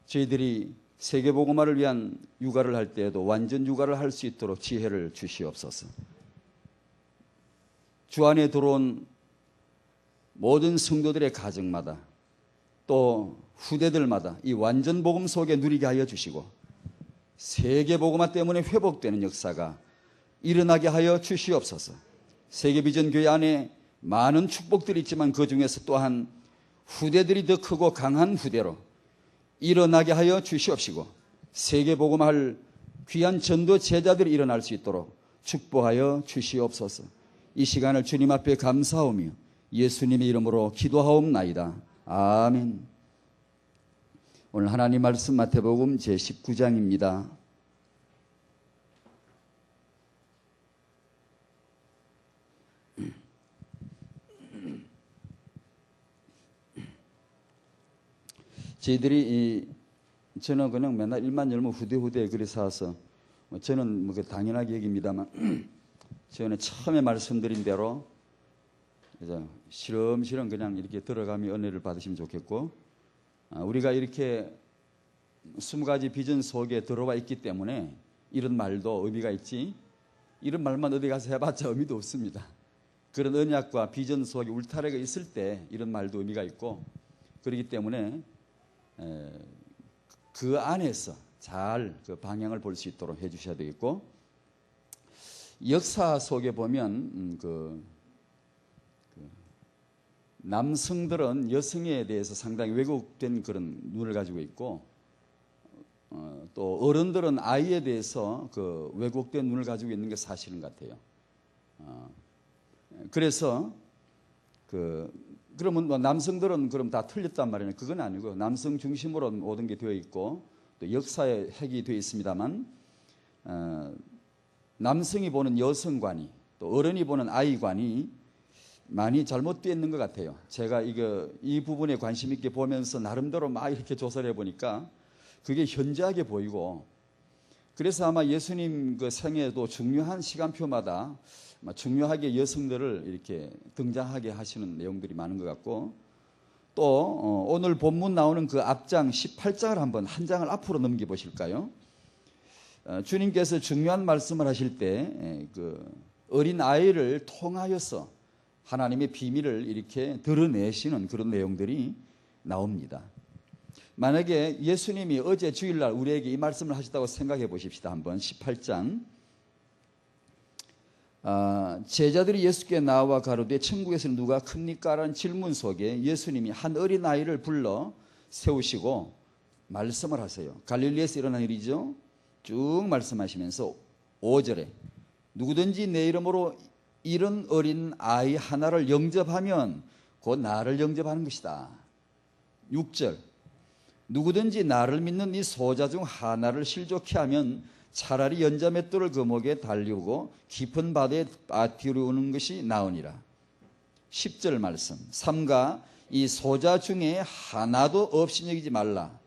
저희들이 세계복음화를 위한 육아를 할 때에도 완전 육아를 할 수 있도록 지혜를 주시옵소서. 주 안에 들어온 모든 성도들의 가정마다 또 후대들마다 이 완전 복음 속에 누리게 하여 주시고 세계복음화 때문에 회복되는 역사가 일어나게 하여 주시옵소서. 세계비전 교회 안에 많은 축복들이 있지만 그 중에서 또한 후대들이 더 크고 강한 후대로 일어나게 하여 주시옵시고 세계복음화할 귀한 전도 제자들이 일어날 수 있도록 축복하여 주시옵소서. 이 시간을 주님 앞에 감사하며 예수님의 이름으로 기도하옵나이다. 아멘. 오늘 하나님 말씀 마태복음 제19장입니다. 저는 그냥 맨날 일만 열면 후대후대 글이 쌓아서 저는 뭐 당연하게 여깁니다만 저는 처음에 말씀드린 대로 시름시름 그냥 이렇게 들어가며 은혜를 받으시면 좋겠고, 우리가 이렇게 20가지 비전 속에 들어와 있기 때문에 이런 말도 의미가 있지, 이런 말만 어디 가서 해봤자 의미도 없습니다. 그런 언약과 비전 속에 울타리가 있을 때 이런 말도 의미가 있고, 그렇기 때문에 그 안에서 잘 그 방향을 볼 수 있도록 해주셔야 되겠고, 역사 속에 보면 남성들은 여성에 대해서 상당히 왜곡된 그런 눈을 가지고 있고, 또 어른들은 아이에 대해서 그 왜곡된 눈을 가지고 있는 게 사실인 것 같아요. 그래서 그러면 뭐 남성들은 그럼 다 틀렸단 말이에요. 그건 아니고 남성 중심으로 모든 게 되어 있고 또 역사의 핵이 되어 있습니다만, 남성이 보는 여성관이 또 어른이 보는 아이관이 많이 잘못되어 있는 것 같아요. 제가 이 부분에 관심 있게 보면서 나름대로 막 이렇게 조사를 해보니까 그게 현저하게 보이고, 그래서 아마 예수님 그 생애도 중요한 시간표마다 중요하게 여성들을 이렇게 등장하게 하시는 내용들이 많은 것 같고, 또 오늘 본문 나오는 그 앞장 18장을 한번 한 장을 앞으로 넘겨 보실까요? 주님께서 중요한 말씀을 하실 때 그 어린 아이를 통하여서 하나님의 비밀을 이렇게 드러내시는 그런 내용들이 나옵니다. 만약에 예수님이 어제 주일날 우리에게 이 말씀을 하셨다고 생각해 보십시다. 한번 18장. 제자들이 예수께 나와 가로되 천국에서는 누가 큽니까? 라는 질문 속에 예수님이 한 어린아이를 불러 세우시고 말씀을 하세요. 갈릴리에서 일어난 일이죠. 쭉 말씀하시면서 5절에 누구든지 내 이름으로 이런 어린 아이 하나를 영접하면 곧 나를 영접하는 것이다. 6절 누구든지 나를 믿는 이 소자 중 하나를 실족케 하면 차라리 연자맷돌을 그 목에 달리우고 깊은 바다에 빠뜨리우는 것이 나으니라. 10절 말씀 삼가 이 소자 중에 하나도 없이 여기지 말라.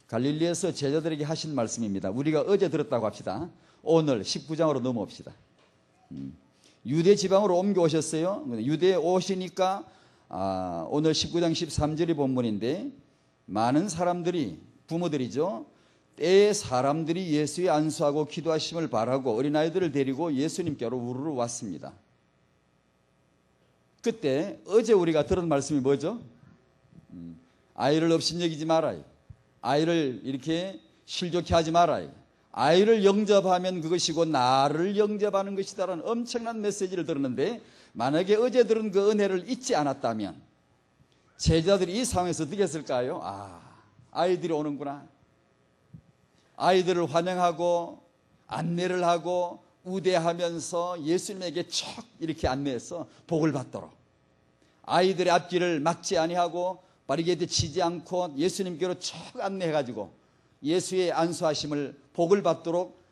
갈릴리에서 제자들에게 하신 말씀입니다. 우리가 어제 들었다고 합시다. 오늘 19장으로 넘어옵시다. 유대 지방으로 옮겨오셨어요. 유대에 오시니까 오늘 19장 13절이 본문인데, 많은 사람들이, 부모들이죠, 때에 사람들이 예수의 안수하고 기도하심을 바라고 어린아이들을 데리고 예수님께로 우르르 왔습니다. 그때 어제 우리가 들은 말씀이 뭐죠? 아이를 업신여기지 마라. 아이를 이렇게 실족해 하지 마라. 아이를 영접하면 그것이고 나를 영접하는 것이다라는 엄청난 메시지를 들었는데, 만약에 어제 들은 그 은혜를 잊지 않았다면 제자들이 이 상황에서 어떻게 했을까요? 아이들이 오는구나. 아이들을 환영하고 안내를 하고 우대하면서 예수님에게 척 이렇게 안내해서 복을 받도록, 아이들의 앞길을 막지 아니하고 바리게이트 치지 않고 예수님께로 척 안내해가지고 예수의 안수하심을 복을 받도록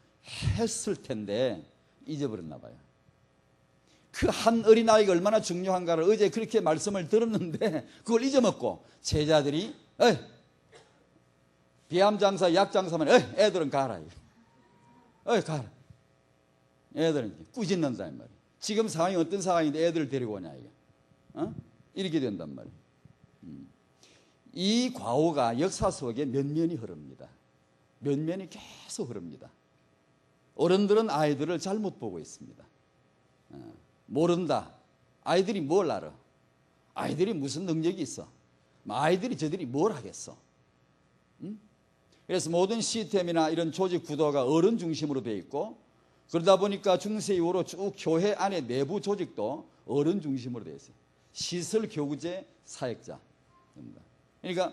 했을 텐데 잊어버렸나 봐요. 그 한 어린아이가 얼마나 중요한가를 어제 그렇게 말씀을 들었는데 그걸 잊어먹고 제자들이 비암장사 약장사면 애들은 가라. 가라. 애들은 꾸짖는다 이 말이에요. 지금 상황이 어떤 상황인데 애들을 데리고 오냐 이게. 이렇게 된단 말이에요. 이 과오가 역사 속에 면면이 흐릅니다. 면면이 계속 흐릅니다. 어른들은 아이들을 잘못 보고 있습니다. 모른다. 아이들이 뭘 알아? 아이들이 무슨 능력이 있어? 아이들이 저들이 뭘 하겠어? 그래서 모든 시스템이나 이런 조직 구도가 어른 중심으로 되어 있고, 그러다 보니까 중세 이후로 쭉 교회 안에 내부 조직도 어른 중심으로 되어 있어요. 시설 교구제 사역자입니다. 그러니까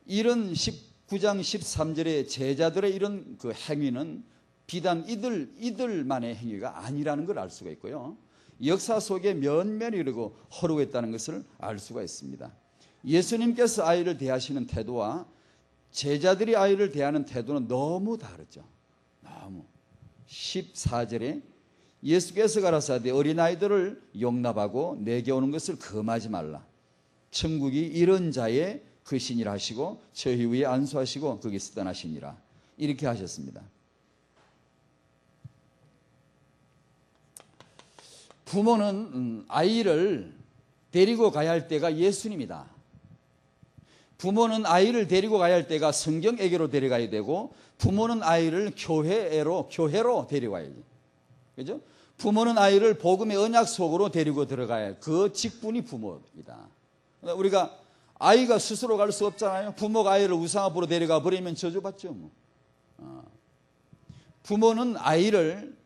이런 19장 13절의 제자들의 이런 그 행위는 비단 이들만의 행위가 아니라는 걸 알 수가 있고요. 역사 속에 면면이 흐르고 흐르고 있다는 것을 알 수가 있습니다. 예수님께서 아이를 대하시는 태도와 제자들이 아이를 대하는 태도는 너무 다르죠. 너무. 14절에 예수께서 가라사대 어린아이들을 용납하고 내게 오는 것을 금하지 말라. 천국이 이런 자의 것이니라 하시고 저희 위에 안수하시고 거기서 떠나시니라. 이렇게 하셨습니다. 부모는 아이를 데리고 가야 할 때가 예수님이다. 부모는 아이를 데리고 가야 할 때가 성경에게로 데려가야 되고, 부모는 아이를 교회로 데려가야지. 그죠? 부모는 아이를 복음의 언약 속으로 데리고 들어가야 할 그 직분이 부모이다. 우리가 아이가 스스로 갈 수 없잖아요. 부모가 아이를 우상 앞으로 데려가 버리면 저주받죠. 뭐. 부모는 아이를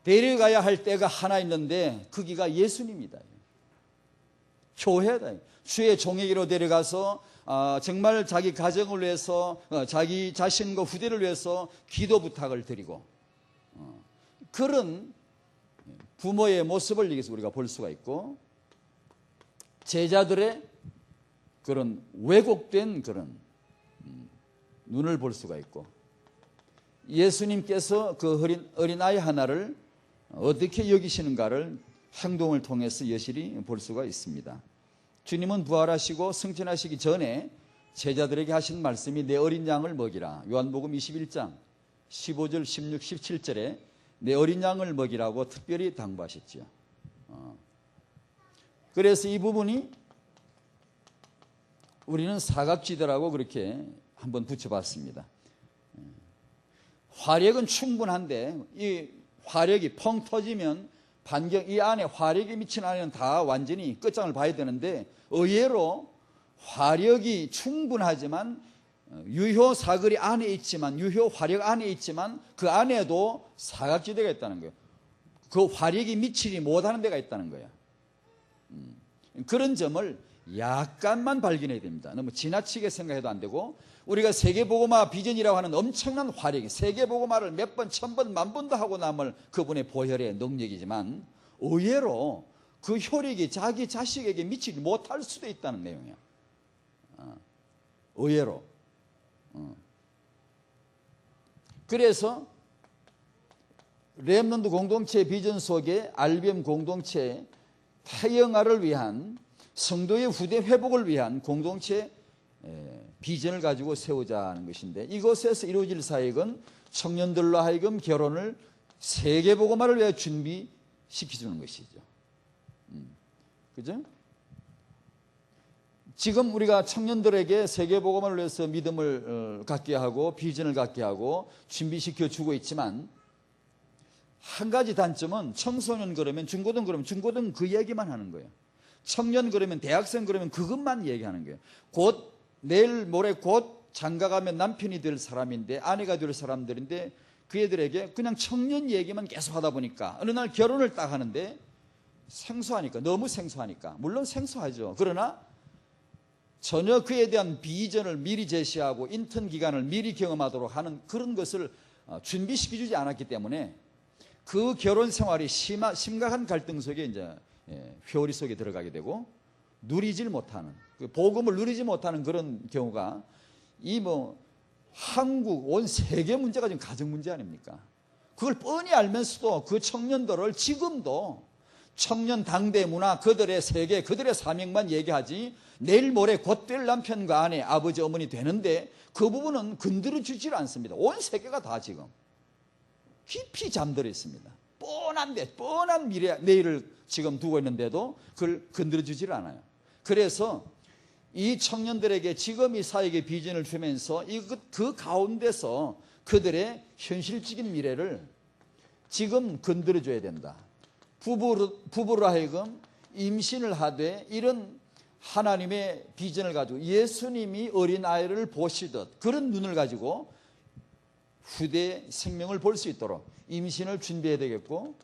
데려가야 할 때가 하나 있는데 거기가 예수님이다. 교회다. 주의 종에게로 데려가서 정말 자기 가정을 위해서 자기 자신과 후대를 위해서 기도 부탁을 드리고 그런 부모의 모습을 여기서 우리가 볼 수가 있고, 제자들의 그런 왜곡된 그런 눈을 볼 수가 있고, 예수님께서 그 어린아이 하나를 어떻게 여기시는가를 행동을 통해서 여실히 볼 수가 있습니다. 주님은 부활하시고 승천하시기 전에 제자들에게 하신 말씀이 내 어린 양을 먹이라. 요한복음 21장 15절, 16, 17절에 내 어린 양을 먹이라고 특별히 당부하셨죠. 그래서 이 부분이 우리는 사각지대라고 그렇게 한번 붙여봤습니다. 화력은 충분한데 이 화력이 펑 터지면 이 안에 화력이 미친 안에는 다 완전히 끝장을 봐야 되는데, 의외로 화력이 충분하지만 유효 사거리 안에 있지만, 유효 화력 안에 있지만 그 안에도 사각지대가 있다는 거예요. 그 화력이 미치지 못하는 데가 있다는 거예요. 그런 점을 약간만 발견해야 됩니다. 너무 지나치게 생각해도 안 되고, 우리가 세계복음화 비전이라고 하는 엄청난 화력이, 세계복음화를 몇 번, 1000번, 10,000번도 하고 남을 그분의 보혈의 능력이지만 의외로 그 효력이 자기 자식에게 미치지 못할 수도 있다는 내용이야. 의외로. 그래서 렘넌트 공동체 비전 속에 RBM 공동체 태영화를 위한, 성도의 후대 회복을 위한 공동체 비전을 가지고 세우자는 것인데, 이것에서 이루어질 사역은 청년들로 하여금 결혼을 세계복음화를 위해 준비시켜주는 것이죠. 그죠? 지금 우리가 청년들에게 세계복음화를 위해서 믿음을 갖게 하고 비전을 갖게 하고 준비시켜주고 있지만, 한 가지 단점은 청소년 그러면 중고등 그 얘기만 하는 거예요. 청년 그러면 대학생 그러면 그것만 얘기하는 거예요. 곧 내일 모레 곧 장가가면 남편이 될 사람인데, 아내가 될 사람들인데, 그 애들에게 그냥 청년 얘기만 계속 하다 보니까 어느 날 결혼을 딱 하는데 생소하니까, 너무 생소하니까, 물론 생소하죠. 그러나 전혀 그에 대한 비전을 미리 제시하고 인턴 기간을 미리 경험하도록 하는 그런 것을 준비시켜주지 않았기 때문에 그 결혼 생활이 심각한 갈등 속에 이제 회오리 속에 들어가게 되고, 누리질 못하는, 복음을 누리지 못하는 그런 경우가 한국, 온 세계 문제가 지금 가정 문제 아닙니까? 그걸 뻔히 알면서도 그 청년들을 지금도 청년 당대 문화, 그들의 세계, 그들의 사명만 얘기하지, 내일 모레 곧 될 남편과 아내, 아버지, 어머니 되는데 그 부분은 건드려 주질 않습니다. 온 세계가 다 지금 깊이 잠들어 있습니다. 뻔한 미래, 내일을 지금 두고 있는데도 그걸 건드려 주질 않아요. 그래서 이 청년들에게 지금 이 사역의 비전을 주면서 그 가운데서 그들의 현실적인 미래를 지금 건드려줘야 된다. 부부로 하여금 임신을 하되 이런 하나님의 비전을 가지고 예수님이 어린아이를 보시듯 그런 눈을 가지고 후대의 생명을 볼 수 있도록 임신을 준비해야 되겠고,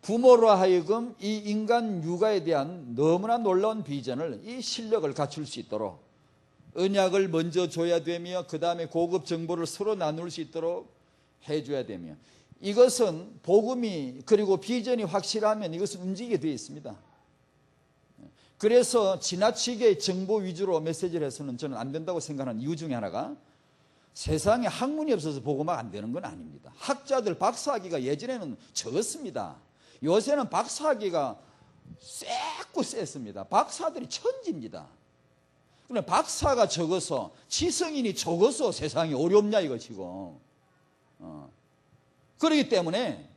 부모로 하여금 이 인간 육아에 대한 너무나 놀라운 비전을, 이 실력을 갖출 수 있도록 언약을 먼저 줘야 되며 그 다음에 고급 정보를 서로 나눌 수 있도록 해줘야 되며, 이것은 복음이 그리고 비전이 확실하면 이것은 움직이게 되어 있습니다. 그래서 지나치게 정보 위주로 메시지를 해서는 저는 안 된다고 생각하는 이유 중에 하나가, 세상에 학문이 없어서 복음화가 안 되는 건 아닙니다. 학자들 박사학위가 예전에는 적었습니다. 요새는 박사학위가 쎄고 쎄습니다. 박사들이 천지입니다. 그런데 박사가 적어서, 지성인이 적어서 세상이 어렵냐 이거 지금. 그렇기 때문에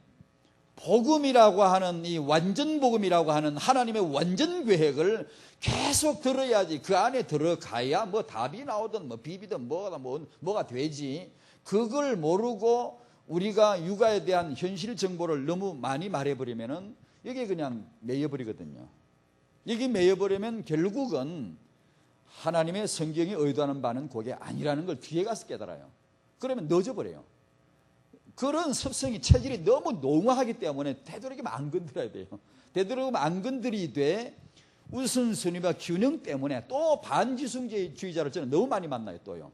복음이라고 하는, 이 완전 복음이라고 하는 하나님의 완전 계획을 계속 들어야지, 그 안에 들어가야 뭐 답이 나오든 뭐 비비든 뭐가 되지. 그걸 모르고 우리가 육아에 대한 현실 정보를 너무 많이 말해버리면은 여기 그냥 매여버리거든요. 여기 매여버리면 결국은 하나님의 성경이 의도하는 바는 그게 아니라는 걸 뒤에 가서 깨달아요. 그러면 늦어버려요. 그런 습성이, 체질이 너무 농후하기 때문에 되도록이면 안 건드려야 돼요. 되도록이면 안 건드리되, 우선순위와 균형 때문에 또 반지성주의자를 저는 너무 많이 만나요. 또요.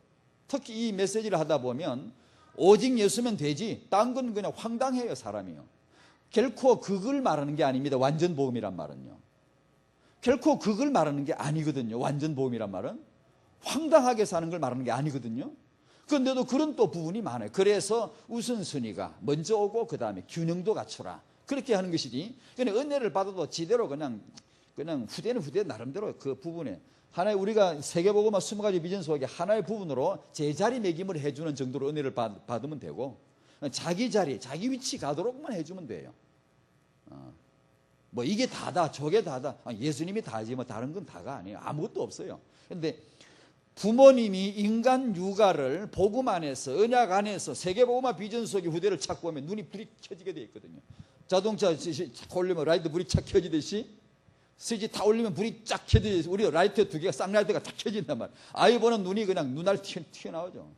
특히 이 메시지를 하다 보면 오직 예수면 되지, 딴 건 그냥 황당해요. 사람이요. 결코 그걸 말하는 게 아닙니다. 완전 복음이란 말은요. 결코 그걸 말하는 게 아니거든요. 완전 복음이란 말은 황당하게 사는 걸 말하는 게 아니거든요. 그런데도 그런 또 부분이 많아요. 그래서 우선순위가 먼저 오고 그 다음에 균형도 갖추라, 그렇게 하는 것이지, 그냥 은혜를 받아도 지대로 그냥 후대는 후대 나름대로 그 부분에 하나의, 우리가 세계복음화 20가지 비전 속에 하나의 부분으로 제자리 매김을 해주는 정도로 은혜를 받으면 되고, 자기 자리, 자기 위치 가도록만 해주면 돼요. 뭐 이게 다다, 저게 다다, 예수님이 다지 뭐 다른 건 다가 아니에요. 아무것도 없어요. 그런데 부모님이 인간 육아를 복음 안에서, 언약 안에서 세계복음화 비전 속의 후대를 찾고 오면 눈이 불이 켜지게 되어 있거든요. 자동차 올리면 라이트 불이 착 켜지듯이, 스위치 다 올리면 불이 쫙 켜지듯이 우리 라이트 두 개가, 쌍라이트가 딱 켜진단 말이에요. 아이 보는 눈이 그냥 눈알 튀어나오죠.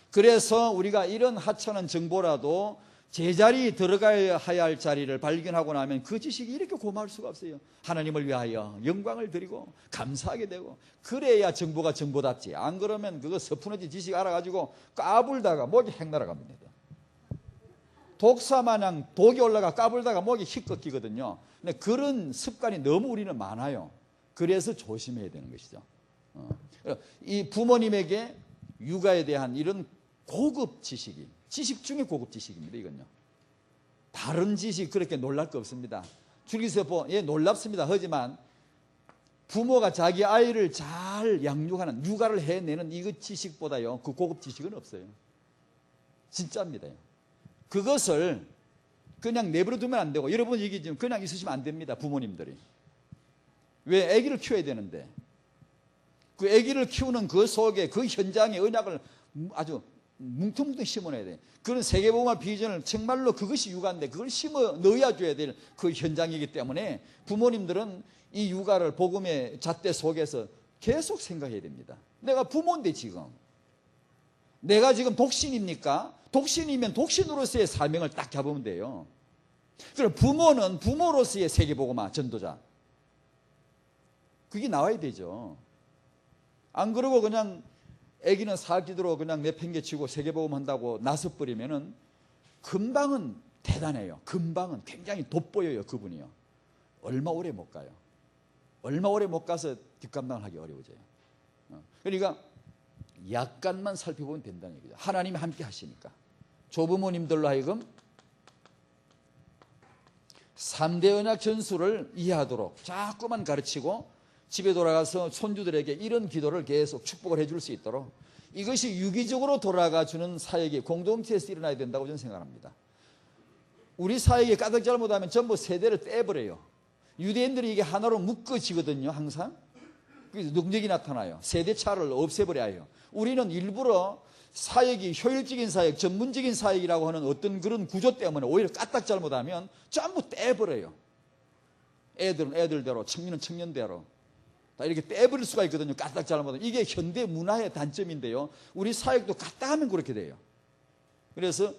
그래서 우리가 이런 하찮은 정보라도 제자리에 들어가야 할 자리를 발견하고 나면 그 지식이 이렇게 고마울 수가 없어요. 하나님을 위하여 영광을 드리고 감사하게 되고, 그래야 정보가 정보답지. 안 그러면 그거 서푼어진 지식 알아가지고 까불다가 목이 핵 날아갑니다. 독사마냥 독이 올라가 까불다가 목이 휙 꺾이거든요. 근데 그런 습관이 너무 우리는 많아요. 그래서 조심해야 되는 것이죠. 이 부모님에게 육아에 대한 이런 고급 지식이, 지식 중에 고급 지식입니다. 이건요. 다른 지식 그렇게 놀랄 거 없습니다. 줄기세포, 예, 놀랍습니다. 하지만 부모가 자기 아이를 잘 양육하는, 육아를 해내는 이거 지식보다요, 그 고급 지식은 없어요. 진짜입니다. 그것을 그냥 내버려 두면 안 되고, 여러분 얘기 좀 그냥 있으시면 안 됩니다. 부모님들이. 왜? 아기를 키워야 되는데, 그 아기를 키우는 그 속에, 그 현장에 언약을 아주 뭉텅뭉텅 심어놔야 돼. 그런 세계복음화 비전을 정말로 그것이 육아인데 그걸 심어 넣어야 줘야 될 그 현장이기 때문에 부모님들은 이 육아를 복음의 잣대 속에서 계속 생각해야 됩니다. 내가 부모인데 지금 내가 지금 독신입니까? 독신이면 독신으로서의 사명을 딱 잡으면 돼요. 그럼 부모는 부모로서의 세계복음화 전도자, 그게 나와야 되죠. 안 그러고 그냥 애기는 사기도로 그냥 내팽개치고 세계복음 한다고 나서버리면은 금방은 대단해요. 금방은 굉장히 돋보여요. 그분이요. 얼마 오래 못 가요. 얼마 오래 못 가서 뒷감당을 하기 어려워져요. 그러니까 약간만 살펴보면 된다는 얘기죠. 하나님이 함께 하시니까. 조부모님들로 하여금 3대 언약 전술을 이해하도록 자꾸만 가르치고 집에 돌아가서 손주들에게 이런 기도를 계속 축복을 해줄 수 있도록, 이것이 유기적으로 돌아가주는 사역이 공동체에서 일어나야 된다고 저는 생각합니다. 우리 사역이 까닭 잘못하면 전부 세대를 떼버려요. 유대인들이 이게 하나로 묶어지거든요. 항상 그래서 능력이 나타나요. 세대 차를 없애버려야 해요. 우리는 일부러 사역이 효율적인 사역, 전문적인 사역이라고 하는 어떤 그런 구조 때문에 오히려 까딱 잘못하면 전부 떼버려요. 애들은 애들대로, 청년은 청년대로 다 이렇게 떼버릴 수가 있거든요. 까딱 잘못하면. 이게 현대 문화의 단점인데요. 우리 사역도 까딱하면 그렇게 돼요. 그래서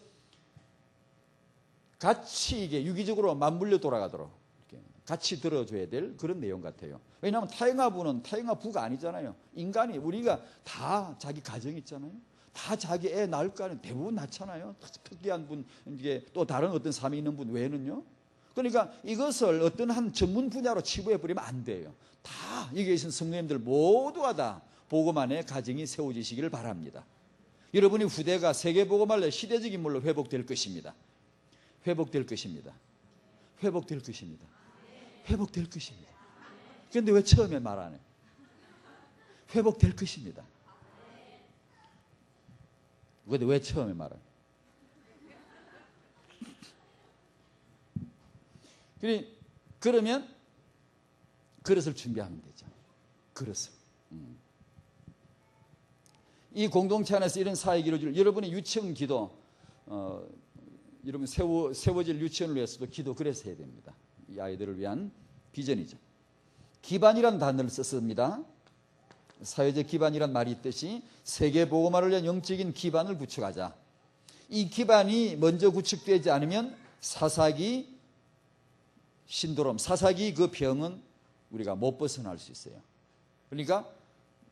같이 이게 유기적으로 맞물려 돌아가도록 이렇게 같이 들어줘야 될 그런 내용 같아요. 왜냐하면 타영아부는 타영아부가 아니잖아요. 인간이 우리가 다 자기 가정이 있잖아요. 다 자기 애 낳을 거 아니에요. 대부분 낳잖아요. 특이한 분, 이게 또 다른 어떤 삶이 있는 분 외에는요. 그러니까 이것을 어떤 한 전문 분야로 치부해버리면 안 돼요. 다 여기 계신 성도님들 모두가 다 복음 안에 가정이 세워지시기를 바랍니다. 여러분이 후대가 세계복음할 시대적 인물로 회복될 것입니다. 회복될 것입니다. 회복될 것입니다. 회복될 것입니다. 그런데 왜 처음에 말 안 해? 회복될 것입니다. 근데 왜 처음에 말 안 해? 그러면 그릇을 준비하면 되죠. 그릇을. 이 공동체 안에서 이런 사역이 이루어질 여러분의 유치원 기도, 여러분 세워질 유치원을 위해서도 기도 그래서 해야 됩니다. 이 아이들을 위한 비전이죠. 기반이란 단어를 썼습니다. 사회적 기반이란 말이 있듯이 세계복음화를 위한 영적인 기반을 구축하자. 이 기반이 먼저 구축되지 않으면 사사기 신도롬, 사사기 그 병은 우리가 못 벗어날 수 있어요. 그러니까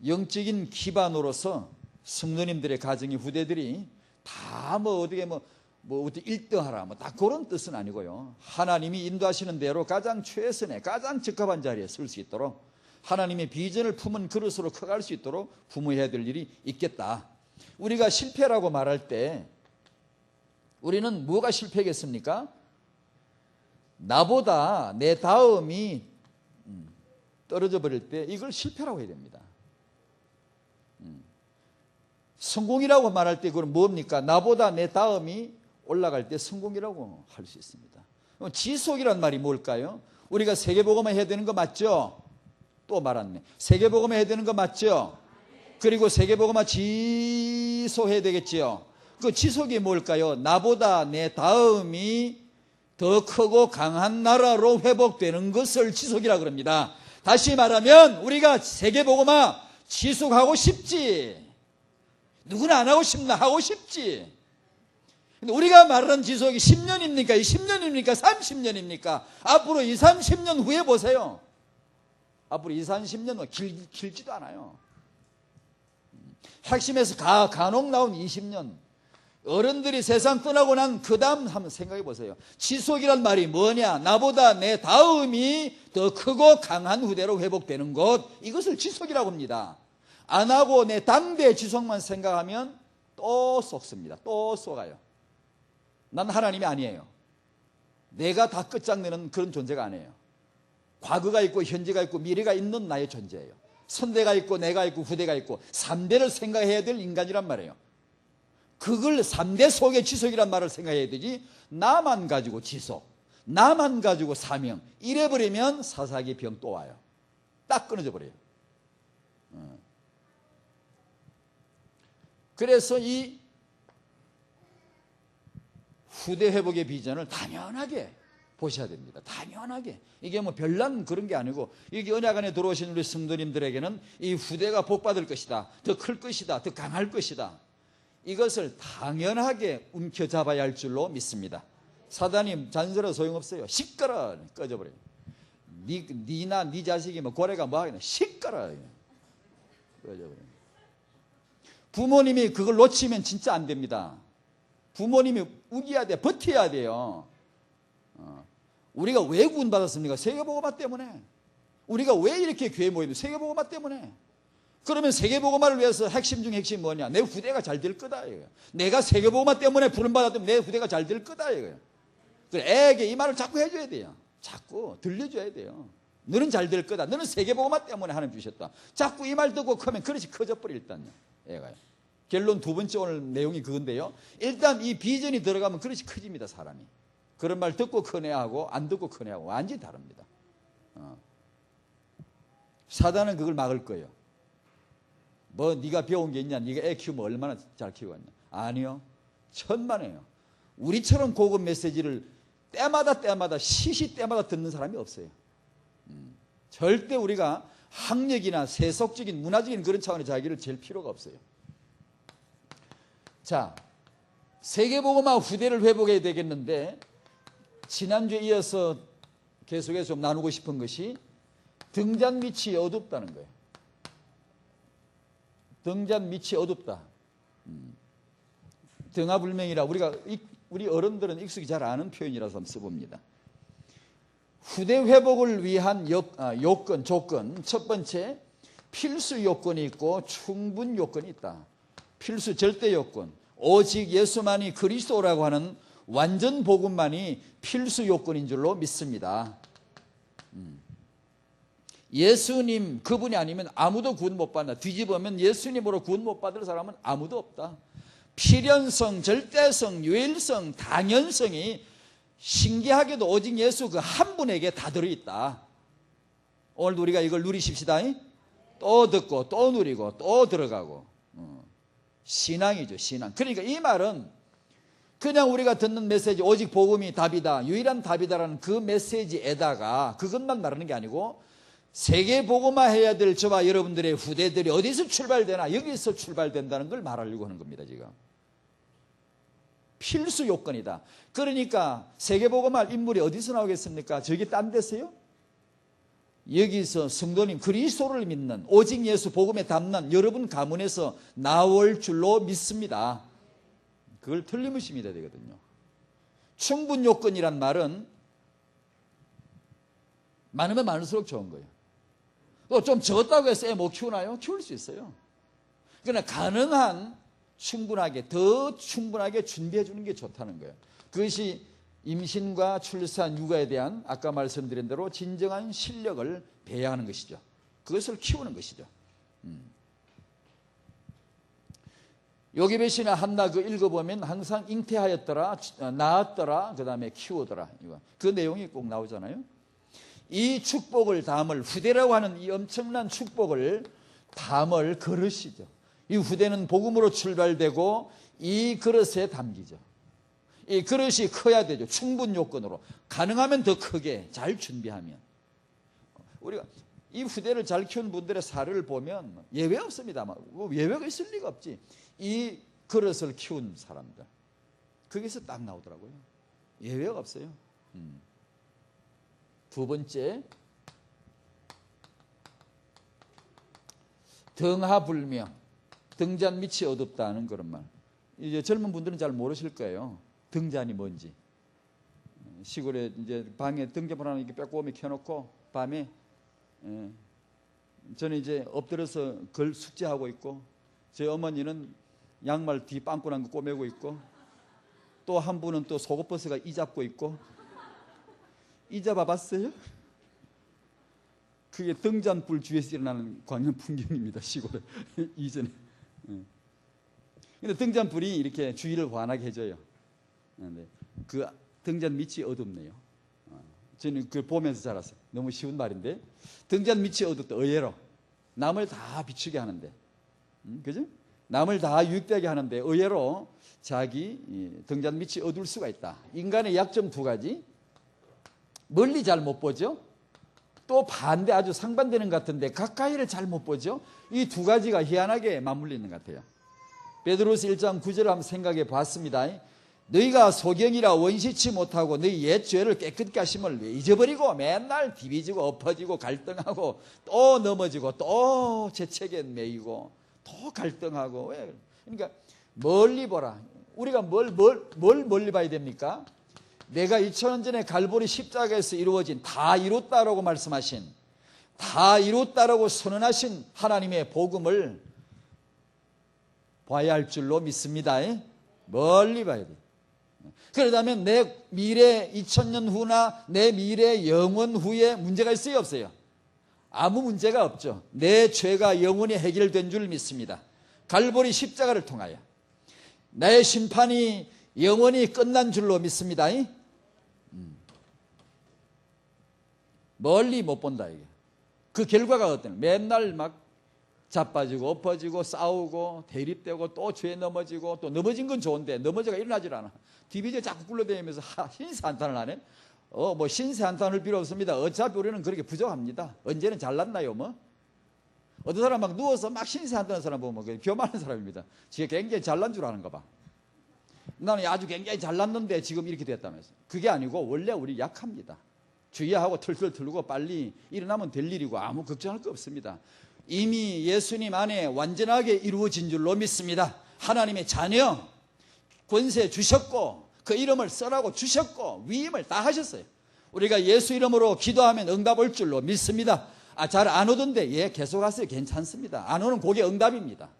영적인 기반으로서 성도님들의 가정의 후대들이 다 어떻게 어떻게 1등하라 딱 그런 뜻은 아니고요. 하나님이 인도하시는 대로 가장 최선의 가장 적합한 자리에 설 수 있도록 하나님의 비전을 품은 그릇으로 커갈 수 있도록 부모해야 될 일이 있겠다. 우리가 실패라고 말할 때 우리는 뭐가 실패겠습니까? 나보다 내 다음이 떨어져 버릴 때 이걸 실패라고 해야 됩니다. 성공이라고 말할 때 그건 뭡니까? 나보다 내 다음이 올라갈 때 성공이라고 할 수 있습니다. 지속이란 말이 뭘까요? 우리가 세계복음화 해야 되는 거 맞죠? 또 말았네. 세계복음화 해야 되는 거 맞죠? 그리고 세계복음화 지속해야 되겠지요. 그 지속이 뭘까요? 나보다 내 다음이 더 크고 강한 나라로 회복되는 것을 지속이라고 합니다. 다시 말하면 우리가 세계복음화 지속하고 싶지. 누구나 안 하고 싶나? 하고 싶지. 근데 우리가 말하는 지속이 10년입니까? 20년입니까? 30년입니까? 앞으로 20, 30년 후에 보세요. 앞으로 20, 30년 길지도 않아요. 핵심에서 간혹 나온 20년. 어른들이 세상 떠나고 난 그 다음 한번 생각해 보세요. 지속이란 말이 뭐냐? 나보다 내 다음이 더 크고 강한 후대로 회복되는 것. 이것을 지속이라고 합니다. 안 하고 내 당대 지속만 생각하면 또 속습니다. 또 속아요. 난 하나님이 아니에요. 내가 다 끝장내는 그런 존재가 아니에요. 과거가 있고 현재가 있고 미래가 있는 나의 존재예요. 선대가 있고 내가 있고 후대가 있고 3대를 생각해야 될 인간이란 말이에요. 그걸 3대 속의 지속이란 말을 생각해야 되지 나만 가지고 지속, 나만 가지고 사명 이래버리면 사사기 병 또 와요. 딱 끊어져 버려요. 그래서 이 후대 회복의 비전을 당연하게 보셔야 됩니다. 당연하게. 이게 별난 그런 게 아니고 여기 언약 안에 들어오신 우리 성도님들에게는 이 후대가 복받을 것이다. 더 클 것이다. 더 강할 것이다. 이것을 당연하게 움켜잡아야 할 줄로 믿습니다. 사단이 잔소리가 소용없어요. 시끄러 꺼져버려요. 니나 니 자식이 고래가 뭐 하겠나 시끄러 꺼져버려요. 부모님이 그걸 놓치면 진짜 안 됩니다. 부모님이 우겨야 돼. 버텨야 돼요. 우리가 왜 구원받았습니까? 세계복음화 때문에. 우리가 왜 이렇게 교회 모이는 세계복음화 때문에. 그러면 세계복음화를 위해서 핵심 중 핵심이 뭐냐? 내 후대가 잘 될 거다 이거예요. 내가 세계복음화 때문에 부름받았다면 내 후대가 잘 될 거다 이거예요. 애에게 이 말을 자꾸 해줘야 돼요. 자꾸 들려줘야 돼요. 너는 잘 될 거다. 너는 세계복음화 때문에 하나님 주셨다. 자꾸 이 말 듣고 크면 그릇이 커져버려 일단요. 애가요. 결론 두 번째 오늘 내용이 그건데요. 일단 이 비전이 들어가면 그릇이 커집니다. 사람이. 그런 말 듣고 큰애하고 안 듣고 큰애하고 완전히 다릅니다. 사단은 그걸 막을 거예요. 뭐 네가 배운 게 있냐? 네가 애 키우면 얼마나 잘 키우겠냐? 아니요. 천만에요. 우리처럼 고급 메시지를 때마다 시시때마다 듣는 사람이 없어요. 절대 우리가 학력이나 세속적인 문화적인 그런 차원의 자기를 잴 필요가 없어요. 자, 세계복음화 후대를 회복해야 되겠는데 지난주에 이어서 계속해서 좀 나누고 싶은 것이 등잔 밑이 어둡다는 거예요. 등잔 밑이 어둡다. 등하불명이라 우리 어른들은 익숙히 잘 아는 표현이라서 한번 써봅니다. 후대 회복을 위한 조건. 첫 번째, 필수 요건이 있고 충분 요건이 있다. 필수 절대 요건. 오직 예수만이 그리스도라고 하는 완전 복음만이 필수 요건인 줄로 믿습니다. 예수님 그분이 아니면 아무도 구원 못 받는다. 뒤집으면 예수님으로 구원 못 받을 사람은 아무도 없다. 필연성, 절대성, 유일성, 당연성이 신기하게도 오직 예수 그 한 분에게 다 들어있다. 오늘도 우리가 이걸 누리십시다. 또 듣고 또 누리고 또 들어가고. 신앙이죠, 신앙. 그러니까 이 말은 그냥 우리가 듣는 메시지 오직 복음이 답이다, 유일한 답이다라는 그 메시지에다가 그것만 말하는 게 아니고 세계 복음화 해야 될 저와 여러분들의 후대들이 어디서 출발되나 여기서 출발된다는 걸 말하려고 하는 겁니다. 지금 필수 요건이다. 그러니까 세계 복음화 인물이 어디서 나오겠습니까? 저기 딴 데서요? 여기서 성도님 그리스도를 믿는 오직 예수 복음에 담는 여러분 가문에서 나올 줄로 믿습니다. 그걸 틀림없이 믿어야 되거든요. 충분 요건이란 말은 많으면 많을수록 좋은 거예요. 또 좀 적었다고 해서 애 못 키우나요? 키울 수 있어요. 그러나 가능한 더 충분하게 준비해 주는 게 좋다는 거예요. 그것이 임신과 출산, 육아에 대한 아까 말씀드린 대로 진정한 실력을 배양하는 것이죠. 그것을 키우는 것이죠. 요게벳이나 한나 그 읽어보면 항상 잉태하였더라, 낳았더라, 그 다음에 키우더라. 그 내용이 꼭 나오잖아요. 이 축복을 담을 후대라고 하는 이 엄청난 축복을 담을 그릇이죠. 이 후대는 복음으로 출발되고 이 그릇에 담기죠. 이 그릇이 커야 되죠. 충분 요건으로. 가능하면 더 크게 잘 준비하면. 우리가 이 후대를 잘 키운 분들의 사례를 보면 예외 없습니다. 예외가 있을 리가 없지. 이 그릇을 키운 사람들. 거기서 딱 나오더라고요. 예외가 없어요. 두 번째, 등하불명, 등잔 밑이 어둡다는 그런 말. 이제 젊은 분들은 잘 모르실 거예요. 등잔이 뭔지. 시골에 이제 방에 등잔불 하나 이렇게 빼꼼히 켜놓고 밤에 저는 이제 엎드려서 걸 숙제하고 있고 제 어머니는 양말 뒤 빵꾸난 거 꼬매고 있고 또 한 분은 또 속옷버스가 이 잡고 있고 이 잡아봤어요? 그게 등잔불 주위에서 일어나는 광연 풍경입니다. 시골에 이전에. 근데 등잔불이 이렇게 주위를 환하게 해줘요. 그 등잔 밑이 어둡네요. 저는 그걸 보면서 자랐어요. 너무 쉬운 말인데 등잔 밑이 어둡다. 의외로 남을 다 비추게 하는데, 그죠? 남을 다 유익되게 하는데 의외로 자기 등잔 밑이 어두울 수가 있다. 인간의 약점 두 가지. 멀리 잘 못 보죠. 또 반대 아주 상반되는 것 같은데 가까이를 잘 못 보죠. 이 두 가지가 희한하게 맞물리는 것 같아요. 베드로서 1장 9절을 한번 생각해 봤습니다. 너희가 소경이라 원시치 못하고 너희 옛 죄를 깨끗게 하심을 잊어버리고 맨날 디비지고 엎어지고 갈등하고 또 넘어지고 또 죄책에 매이고 또 갈등하고. 왜? 그러니까 멀리 보라. 우리가 뭘 멀리 봐야 됩니까? 내가 2000년 전에 갈보리 십자가에서 이루어진 다 이뤘다라고 말씀하신, 다 이뤘다라고 선언하신 하나님의 복음을 봐야 할 줄로 믿습니다. 멀리 봐야 돼. 그러다면 내 미래 2000년 후나 내 미래 영원 후에 문제가 있어요, 없어요? 아무 문제가 없죠. 내 죄가 영원히 해결된 줄 믿습니다. 갈보리 십자가를 통하여 나의 심판이 영원히 끝난 줄로 믿습니다. 멀리 못 본다 이게. 그 결과가 어떤? 맨날 막 자빠지고 엎어지고 싸우고 대립되고 또 죄에 넘어지고, 또 넘어진 건 좋은데 넘어져가 일어나질 않아. 디비제 자꾸 굴러다니면서 신세 한탄을 하네. 뭐 신세 한탄할 필요 없습니다. 어차피 우리는 그렇게 부족합니다. 언제는 잘났나요 뭐? 어떤 사람 막 누워서 막 신세 한탄하는 사람 보면 교만한 사람입니다. 지가 굉장히 잘난 줄 아는가 봐. 나는 아주 굉장히 잘났는데 지금 이렇게 됐다면서. 그게 아니고 원래 우리 약합니다. 주의하고 털털 털고 빨리 일어나면 될 일이고 아무 걱정할 거 없습니다. 이미 예수님 안에 완전하게 이루어진 줄로 믿습니다. 하나님의 자녀 권세 주셨고 그 이름을 써라고 주셨고 위임을 다 하셨어요. 우리가 예수 이름으로 기도하면 응답 올 줄로 믿습니다. 잘 안 오던데 예, 계속 하세요. 괜찮습니다. 안 오는 그게 응답입니다.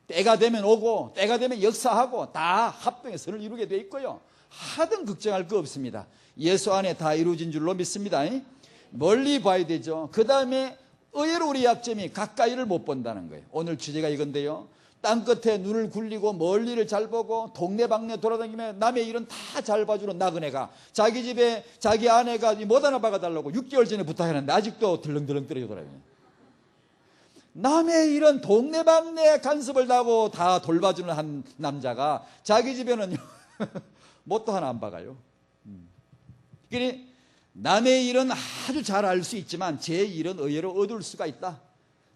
때가 되면 오고 때가 되면 역사하고 다 합동의 선을 이루게 돼 있고요. 하등 걱정할 거 없습니다. 예수 안에 다 이루어진 줄로 믿습니다. 멀리 봐야 되죠. 그 다음에 의외로 우리 약점이 가까이를 못 본다는 거예요. 오늘 주제가 이건데요. 땅끝에 눈을 굴리고 멀리를 잘 보고 동네방네 돌아다니며 남의 일은 다 잘 봐주는 나그네가 자기 집에 자기 아내가 못 하나 박아달라고 6개월 전에 부탁했는데 아직도 덜렁덜렁 떨어져 돌아요. 남의 일은 동네방네 간섭을 하고 다 돌봐주는 한 남자가 자기 집에는 못도 하나 안 박아요. 그러니 남의 일은 아주 잘 알 수 있지만 제 일은 의외로 어두울 수가 있다.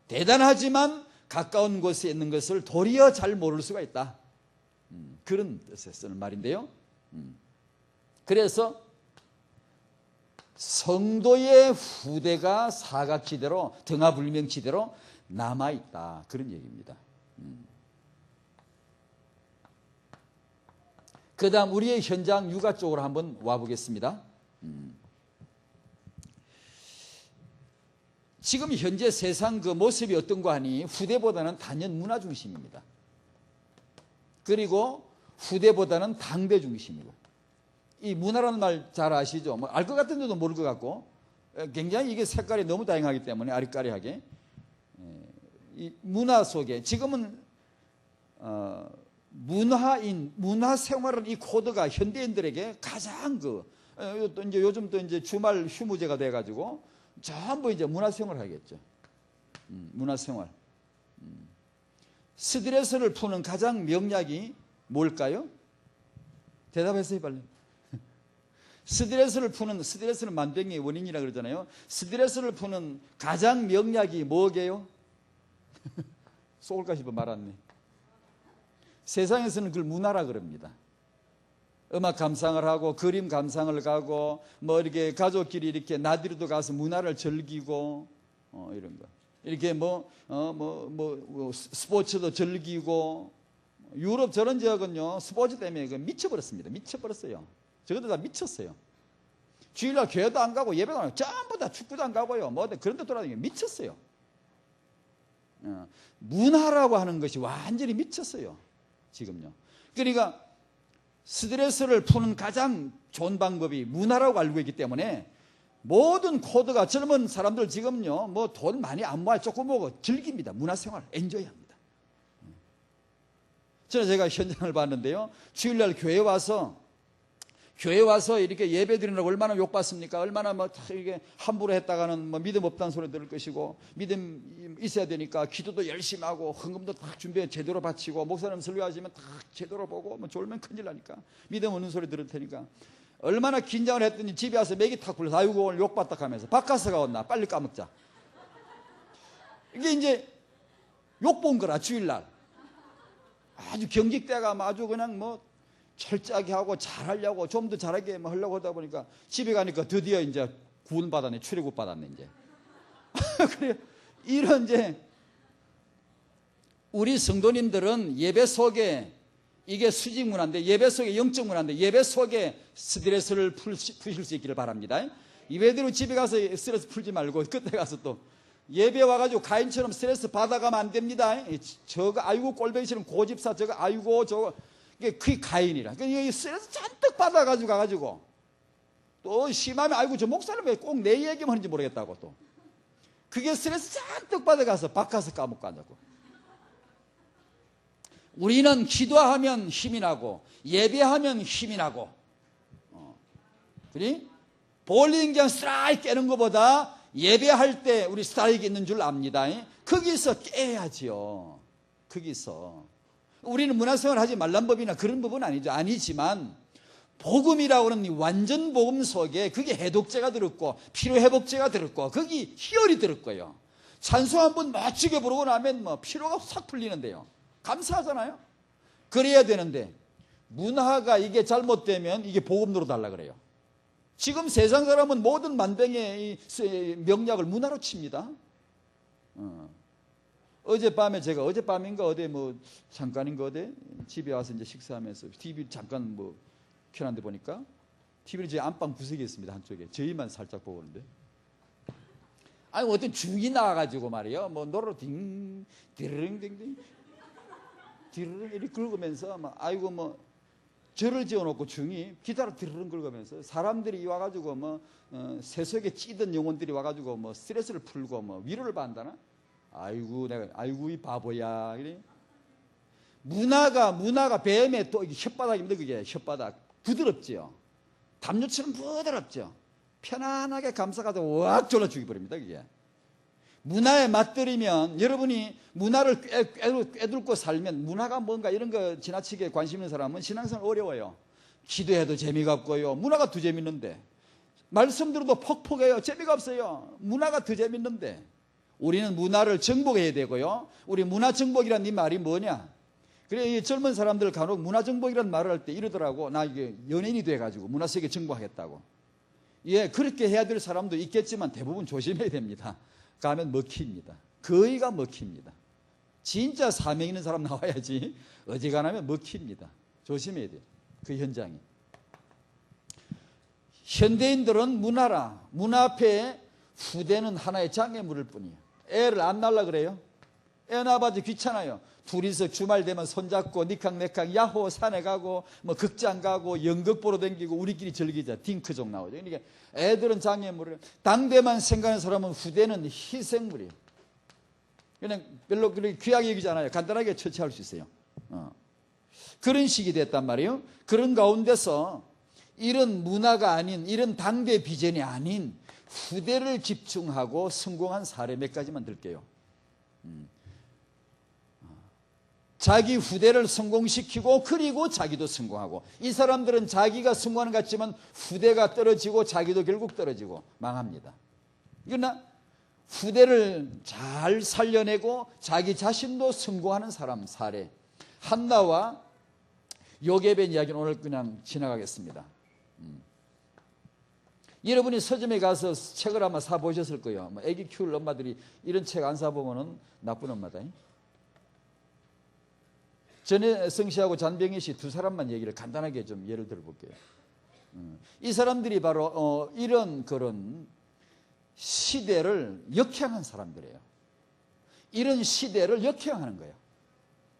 대단하지만 가까운 곳에 있는 것을 도리어 잘 모를 수가 있다. 그런 뜻에 쓰는 말인데요. 그래서 성도의 후대가 사각지대로 등하불명지대로 남아있다. 그런 얘기입니다. 그 다음 우리의 현장 육아 쪽으로 한번 와보겠습니다. 지금 현재 세상 그 모습이 어떤가 하니 후대보다는 단연 문화 중심입니다. 그리고 후대보다는 당대 중심이고, 이 문화라는 말 잘 아시죠? 뭐 알 것 같은데도 모를 것 같고, 굉장히 이게 색깔이 너무 다양하기 때문에 아리까리하게 이 문화 속에 지금은 문화 생활은 이 코드가 현대인들에게 가장 또 이제 요즘 또 이제 주말 휴무제가 돼가지고 전부 이제 문화생활 하겠죠. 문화생활. 스트레스를 푸는 가장 명약이 뭘까요? 대답하세요 빨리. 스트레스는 만병의 원인이라 그러잖아요. 스트레스를 푸는 가장 명약이 뭐게요? 쏘을까 싶어 말았네. 세상에서는 그걸 문화라 그럽니다. 음악 감상을 하고 그림 감상을 가고 뭐 이렇게 가족끼리 이렇게 나들이도 가서 문화를 즐기고 이런 거. 이렇게 스포츠도 즐기고, 유럽 저런 지역은요 스포츠 때문에 미쳐버렸습니다. 미쳐버렸어요. 저것도 다 미쳤어요. 주일날 교회도 안 가고 예배도 안 가고 전부 다 축구도 안 가고요. 뭐 그런 데 돌아다니고 미쳤어요. 문화라고 하는 것이 완전히 미쳤어요. 지금요. 그러니까 스트레스를 푸는 가장 좋은 방법이 문화라고 알고 있기 때문에 모든 코드가 젊은 사람들 지금요 뭐 돈 많이 안 모아 조금 먹고 즐깁니다. 문화생활 엔조이합니다. 제가 현장을 봤는데요. 주일날 교회 와서 이렇게 예배 드리느라고 얼마나 욕받습니까? 얼마나 이게 함부로 했다가는 믿음 없다는 소리 들을 것이고, 믿음 있어야 되니까 기도도 열심히 하고 헌금도 딱 준비해 제대로 바치고, 목사님 설교하시면 딱 제대로 보고, 졸면 큰일 나니까 믿음 없는 소리 들을 테니까 얼마나 긴장을 했더니 집에 와서 맥이 탁 불러서 아이고 오늘 욕받다 하면서 바카스가 왔나 빨리 까먹자. 이게 이제 욕 본 거라. 주일날 아주 경직대가 아주 그냥 철저하게 하고 잘하려고 좀 더 잘하게 하려고 하다 보니까 집에 가니까 드디어 이제 구원 받았네. 출애굽 받았네 이제. 그래 이런 이제 우리 성도님들은 예배 속에 이게 수직 문화인데, 예배 속에 영적 문화인데, 예배 속에 스트레스를 푸실 수 있기를 바랍니다. 예배대로 집에 가서 스트레스 풀지 말고 그때 가서 또 예배 와가지고 가인처럼 스트레스 받아가면 안 됩니다. 저거 아이고 꼴배기처럼 고집사 저거 아이고 저거 그게 가인이라. 그러니까 스트레스 잔뜩 받아가지고 가가지고 또 심하면 아이고 저 목사님 왜 꼭 내 얘기만 하는지 모르겠다고 또 그게 스트레스 잔뜩 받아가서 바꿔서 까먹고 앉았고. 우리는 기도하면 힘이 나고 예배하면 힘이 나고, 그리 볼링장 스트라이크 깨는 것보다 예배할 때 우리 스타일이 있는 줄 압니다. 거기서 깨야지요. 거기서. 우리는 문화생활 하지 말란 법이나 그런 법은 아니죠. 아니지만 복음이라고 하는 이 완전 복음 속에 그게 해독제가 들었고 피로회복제가 들었고 거기 희열이 들었고요. 찬송 한번 멋지게 부르고 나면 뭐 피로가 싹 풀리는데요. 감사하잖아요. 그래야 되는데 문화가 이게 잘못되면 이게 복음으로 달라 그래요. 지금 세상 사람은 모든 만병의 명약을 문화로 칩니다. 어젯밤에 제가 어젯밤인가 어디 뭐 잠깐인가 어디 집에 와서 이제 식사하면서 TV 잠깐 뭐 켜놨는데 보니까 TV를 제 안방 구석에 있습니다. 한쪽에 저희만 살짝 보고 오는데 아니 어떤 중이 나와가지고 말이요 뭐 노래로 딩 디르릉 디르릉 이렇게 긁으면서 막 아이고 뭐 절을 지어놓고 중이 기타로 디르릉 긁으면서 사람들이 와가지고 뭐 세속에 찌든 영혼들이 와가지고 뭐 스트레스를 풀고 뭐 위로를 받는다나 아이고 내가 아이고 이 바보야 그래. 문화가 뱀의 또 혓바닥입니다. 그게 혓바닥 부드럽지요. 담요처럼 부드럽죠. 편안하게 감싸가지고 왁 졸라 죽여버립니다. 그게 문화에 맞들이면 여러분이 문화를 꿰뚫고 살면 문화가 뭔가 이런 거 지나치게 관심 있는 사람은 신앙생활 어려워요. 기도해도 재미가 없고요. 문화가 더 재밌는데 말씀 들어도 퍽퍽해요. 재미가 없어요. 문화가 더 재밌는데 우리는 문화를 정복해야 되고요. 우리 문화 정복이란 이 말이 뭐냐? 그래 이 젊은 사람들 간혹 문화 정복이란 말을 할 때 이러더라고. 나 이게 연예인이 돼가지고 문화 세계 정복하겠다고. 예, 그렇게 해야 될 사람도 있겠지만 대부분 조심해야 됩니다. 가면 먹힙니다. 거의가 먹힙니다. 진짜 사명 있는 사람 나와야지 어지간하면 먹힙니다. 조심해야 돼요. 그 현장이. 현대인들은 문화 앞에 후대는 하나의 장애물일 뿐이에요. 애를 안 낳으려 그래요. 애 낳아봐도 귀찮아요. 둘이서 주말 되면 손잡고 니캉내캉 야호 산에 가고 뭐 극장 가고 연극 보러 다니고 우리끼리 즐기자 딩크족 나오죠. 그러니까 애들은 장애물이에요. 당대만 생각하는 사람은 후대는 희생물이에요. 그냥 별로 그렇게 귀하게 여기지 않아요. 간단하게 처치할 수 있어요. 그런 식이 됐단 말이에요. 그런 가운데서 이런 문화가 아닌 이런 당대 비전이 아닌 후대를 집중하고 성공한 사례 몇 가지만 들게요. 자기 후대를 성공시키고 그리고 자기도 성공하고 이 사람들은 자기가 성공하는 것 같지만 후대가 떨어지고 자기도 결국 떨어지고 망합니다. 그러나 후대를 잘 살려내고 자기 자신도 성공하는 사람 사례 한나와 요셉의 이야기는 오늘 그냥 지나가겠습니다. 여러분이 서점에 가서 책을 아마 사보셨을 거예요. 애기 키울 엄마들이 이런 책 안 사보면 나쁜 엄마다. 전혜성 씨하고 잔병희 씨 두 사람만 얘기를 간단하게 좀 예를 들어볼게요. 이 사람들이 바로 이런 그런 시대를 역행한 사람들이에요. 이런 시대를 역행하는 거예요.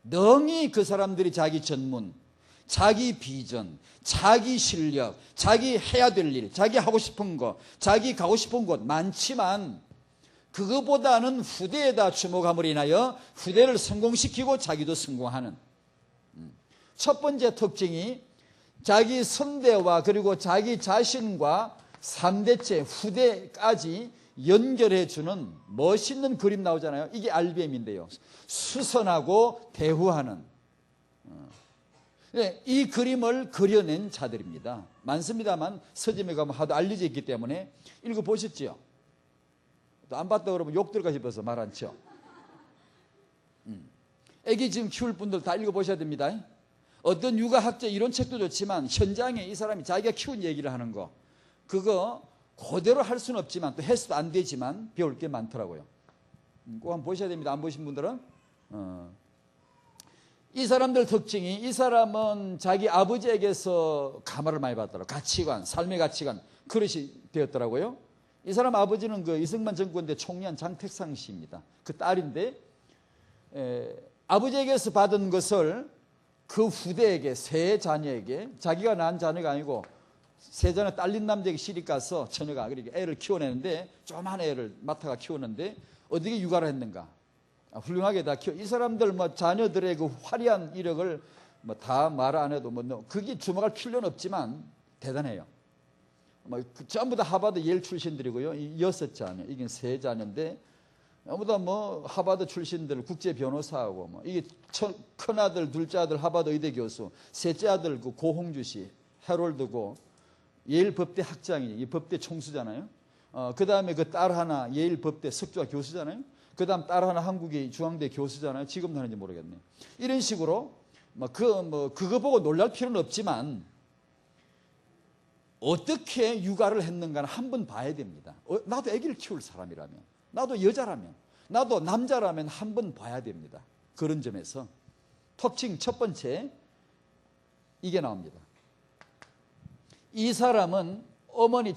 능히 그 사람들이 자기 전문, 자기 비전, 자기 실력, 자기 해야 될 일, 자기 하고 싶은 거, 자기 가고 싶은 곳 많지만 그거보다는 후대에다 주목함으로 인하여 후대를 성공시키고 자기도 성공하는 첫 번째 특징이 자기 선대와 그리고 자기 자신과 3대째 후대까지 연결해주는 멋있는 그림 나오잖아요. 이게 RBM인데요. 수선하고 대후하는 이 그림을 그려낸 자들입니다. 많습니다만 서점에 가면 하도 알려져 있기 때문에 읽어보셨죠? 또 안 봤다 그러면 욕 들어가 싶어서 말 안 쳐. 애기 지금 키울 분들 다 읽어보셔야 됩니다. 어떤 육아학자 이런 책도 좋지만 현장에 이 사람이 자기가 키운 얘기를 하는 거 그거 그대로 할 수는 없지만 또 해서도 안 되지만 배울 게 많더라고요. 꼭 한번 보셔야 됩니다. 안 보신 분들은. 이 사람들 특징이 이 사람은 자기 아버지에게서 감화를 많이 받더라고요. 가치관, 삶의 가치관 그릇이 되었더라고요. 이 사람 아버지는 그 이승만 정권대 총리한 장택상 씨입니다. 그 딸인데 아버지에게서 받은 것을 그 후대에게 세 자녀에게 자기가 낳은 자녀가 아니고 세 자녀 딸린 남자에게 시집 가서 처녀가 그렇게 애를 키워내는데 조그만 애를 맡아가 키우는데 어떻게 육아를 했는가? 훌륭하게 다 키워. 이 사람들 뭐 자녀들의 그 화려한 이력을 뭐 다 말 안 해도 뭐 그게 주목할 필요는 없지만 대단해요. 전부 다 하버드 예일 출신들이고요. 6자녀, 이게 3자녀인데 전부 다 하버드 출신들, 국제 변호사하고 이게 큰 아들, 둘째 아들 하버드 의대 교수, 셋째 아들 그 고홍주 씨, 해롤드고 예일 법대 학장이, 이 법대 총수잖아요. 그 다음에 그 딸 하나 예일 법대 석좌 교수잖아요. 그 다음 딸 하나 한국의 중앙대 교수잖아요. 지금도 하는지 모르겠네. 이런 식으로 그거 보고 놀랄 필요는 없지만 어떻게 육아를 했는가는 한번 봐야 됩니다. 나도 아기를 키울 사람이라면, 나도 여자라면, 나도 남자라면 한번 봐야 됩니다. 그런 점에서 특징 첫 번째, 이게 나옵니다. 이 사람은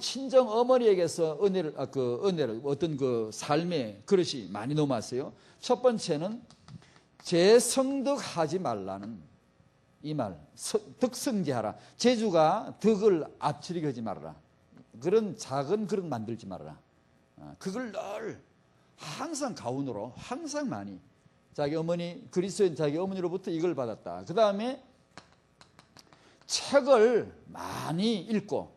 친정 어머니에게서 은혜를 어떤 그 삶의 그릇이 많이 넘어왔어요. 첫 번째는 재성덕하지 말라는 이 말, 덕성제하라. 제주가 덕을 앞치르게 하지 말아라. 그런 작은 그릇 만들지 말아라. 그걸 늘 항상 가운으로, 항상 많이. 자기 어머니, 그리스도인 자기 어머니로부터 이걸 받았다. 그 다음에 책을 많이 읽고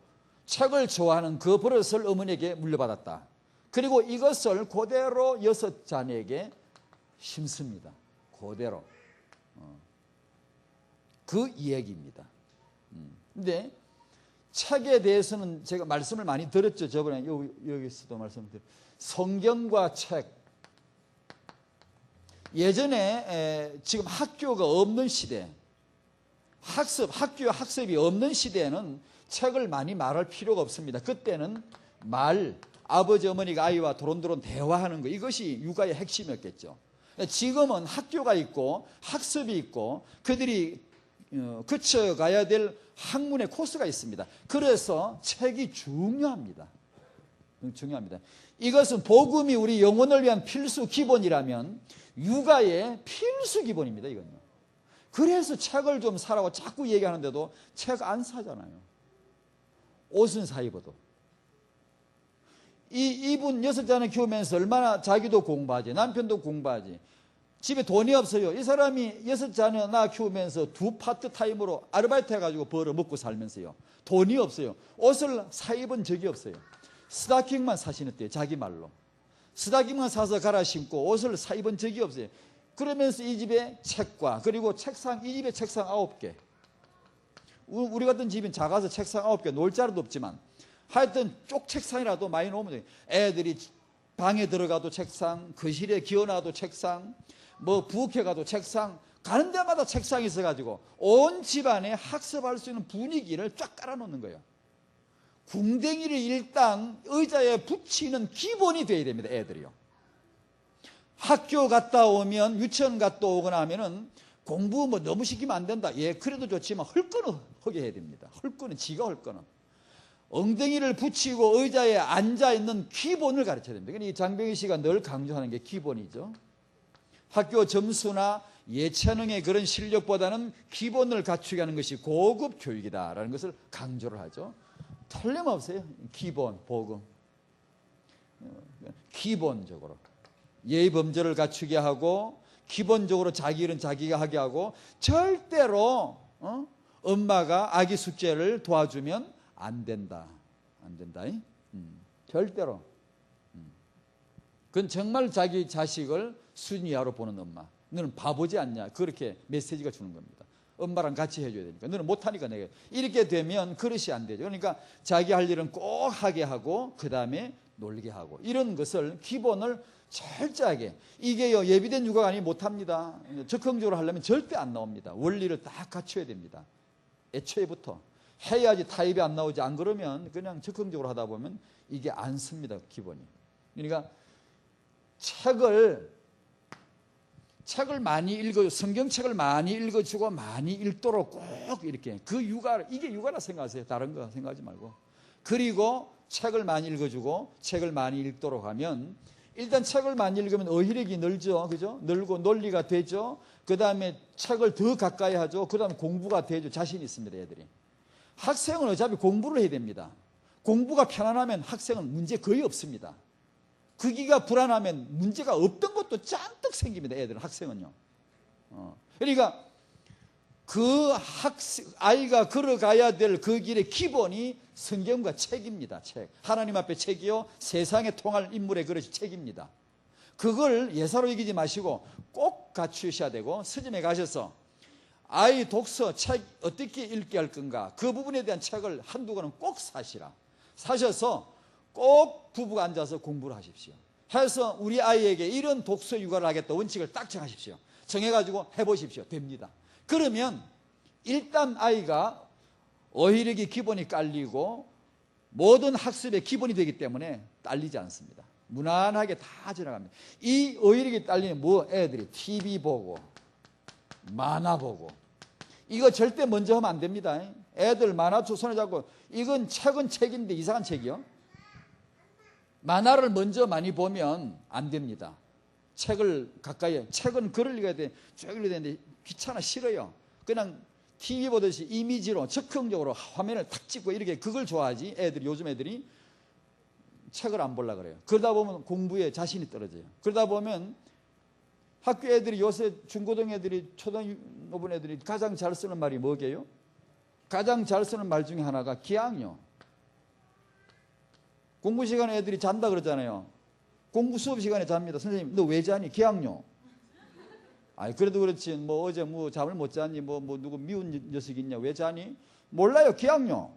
책을 좋아하는 그 버릇을 어머니에게 물려받았다. 그리고 이것을 그대로 6자녀에게 심습니다. 그대로. 그 이야기입니다. 근데 책에 대해서는 제가 말씀을 많이 드렸죠. 저번에 여기서도 말씀드렸죠. 성경과 책. 예전에 지금 학교가 없는 시대, 학교 학습이 없는 시대에는 책을 많이 말할 필요가 없습니다. 그때는 아버지 어머니가 아이와 도론도론 대화하는 거, 이것이 육아의 핵심이었겠죠. 지금은 학교가 있고 학습이 있고 그들이 거쳐가야 될 학문의 코스가 있습니다. 그래서 책이 중요합니다. 이것은 복음이 우리 영혼을 위한 필수 기본이라면 육아의 필수 기본입니다. 이건요. 그래서 책을 좀 사라고 자꾸 얘기하는데도 책 안 사잖아요. 옷은 사 입어도. 이분 6자녀 키우면서 얼마나 자기도 공부하지, 남편도 공부하지. 집에 돈이 없어요. 이 사람이 6자녀 낳아 키우면서 2 파트타임으로 아르바이트 해가지고 벌어 먹고 살면서요. 돈이 없어요. 옷을 사 입은 적이 없어요. 스타킹만 사시는데요. 자기 말로. 스타킹만 사서 갈아 신고 옷을 사 입은 적이 없어요. 그러면서 이 집에 책과 그리고 이 집에 책상 9개. 우리 같은 집은 작아서 책상 9개 놓을 자리도 없지만 하여튼 쪽 책상이라도 많이 놓으면 돼요. 애들이 방에 들어가도 책상, 거실에 기어놔도 책상, 부엌에 가도 책상, 가는 데마다 책상이 있어가지고 온 집안에 학습할 수 있는 분위기를 쫙 깔아놓는 거예요. 궁뎅이를 일단 의자에 붙이는 기본이 돼야 됩니다. 애들이요. 학교 갔다 오면, 유치원 갔다 오거나 하면은 공부 너무 시키면 안 된다. 예, 그래도 좋지만 할 거는 하게 해야 됩니다. 할 거는 지가 할 거는. 엉덩이를 붙이고 의자에 앉아있는 기본을 가르쳐야 됩니다. 그러니까 이 장병희 씨가 늘 강조하는 게 기본이죠. 학교 점수나 예체능의 그런 실력보다는 기본을 갖추게 하는 것이 고급 교육이다라는 것을 강조를 하죠. 틀림없어요. 기본, 복음. 기본적으로. 예의 범절을 갖추게 하고 기본적으로 자기 일은 자기가 하게 하고 절대로 엄마가 아기 숙제를 도와주면 안 된다. 안 된다. 절대로. 그건 정말 자기 자식을 수준 이하로 보는 엄마. 너는 바보지 않냐. 그렇게 메시지가 주는 겁니다. 엄마랑 같이 해줘야 되니까. 너는 못하니까 내가. 이렇게 되면 그릇이 안 되죠. 그러니까 자기 할 일은 꼭 하게 하고 그 다음에 놀게 하고 이런 것을 기본을 철저하게. 이게요 예비된 육아가 아니면 못합니다. 적극적으로 하려면 절대 안 나옵니다. 원리를 딱 갖춰야 됩니다. 애초에부터. 해야지 타입이 안 나오지. 안 그러면 그냥 적극적으로 하다 보면 이게 안 씁니다. 기본이. 그러니까 책을 많이 읽어, 성경책을 많이 읽어주고 많이 읽도록 꼭 이렇게 이게 육아라 생각하세요. 다른 거 생각하지 말고. 그리고 책을 많이 읽어주고 책을 많이 읽도록 하면 일단 책을 많이 읽으면 어휘력이 늘죠. 그죠? 늘고 논리가 되죠. 그 다음에 책을 더 가까이 하죠. 그 다음에 공부가 되죠. 자신이 있습니다. 애들이. 학생은 어차피 공부를 해야 됩니다. 공부가 편안하면 학생은 문제 거의 없습니다. 거기가 불안하면 문제가 없던 것도 잔뜩 생깁니다. 애들은, 학생은요. 그러니까 아이가 걸어가야 될 그 길의 기본이 성경과 책입니다. 책. 하나님 앞에 책이요 세상에 통할 인물의 그릇이 책입니다. 그걸 예사로 여기지 마시고 꼭 갖추셔야 되고, 서점에 가셔서 아이 독서 책 어떻게 읽게 할 건가, 그 부분에 대한 책을 한두 권은 꼭 사시라. 사셔서 꼭 부부가 앉아서 공부를 하십시오. 해서 우리 아이에게 이런 독서 육아를 하겠다 원칙을 딱 정하십시오. 정해가지고 해보십시오. 됩니다. 그러면 일단 아이가 어휘력이 기본이 깔리고 모든 학습의 기본이 되기 때문에 딸리지 않습니다. 무난하게 다 지나갑니다. 이 어휘력이 딸리는 뭐 애들이 TV 보고 만화 보고, 이거 절대 먼저 하면 안 됩니다. 애들 만화 손에 잡고, 이건 책은 책인데 이상한 책이요. 만화를 먼저 많이 보면 안 됩니다. 책을 가까이, 책은 글을 읽어야 돼, 쭉 읽어야 되는데 귀찮아, 싫어요. 그냥 TV 보듯이 이미지로 즉흥적으로 화면을 탁 찍고 이렇게, 그걸 좋아하지. 애들이, 요즘 애들이 책을 안 보려고 그래요. 그러다 보면 공부에 자신이 떨어져요. 그러다 보면 학교 애들이, 요새 중고등 애들이, 초등학교 애들이 가장 잘 쓰는 말이 뭐게요? 가장 잘 쓰는 말 중에 하나가 기양요. 공부 시간에 애들이 잔다 그러잖아요. 공부 수업 시간에 잡니다. 선생님, 너 왜 자니? 기양요. 아이, 그래도 그렇지. 뭐 어제 뭐 잠을 못 잤니? 뭐 누구 미운 녀석이 있냐? 왜 자니? 몰라요. 기양요.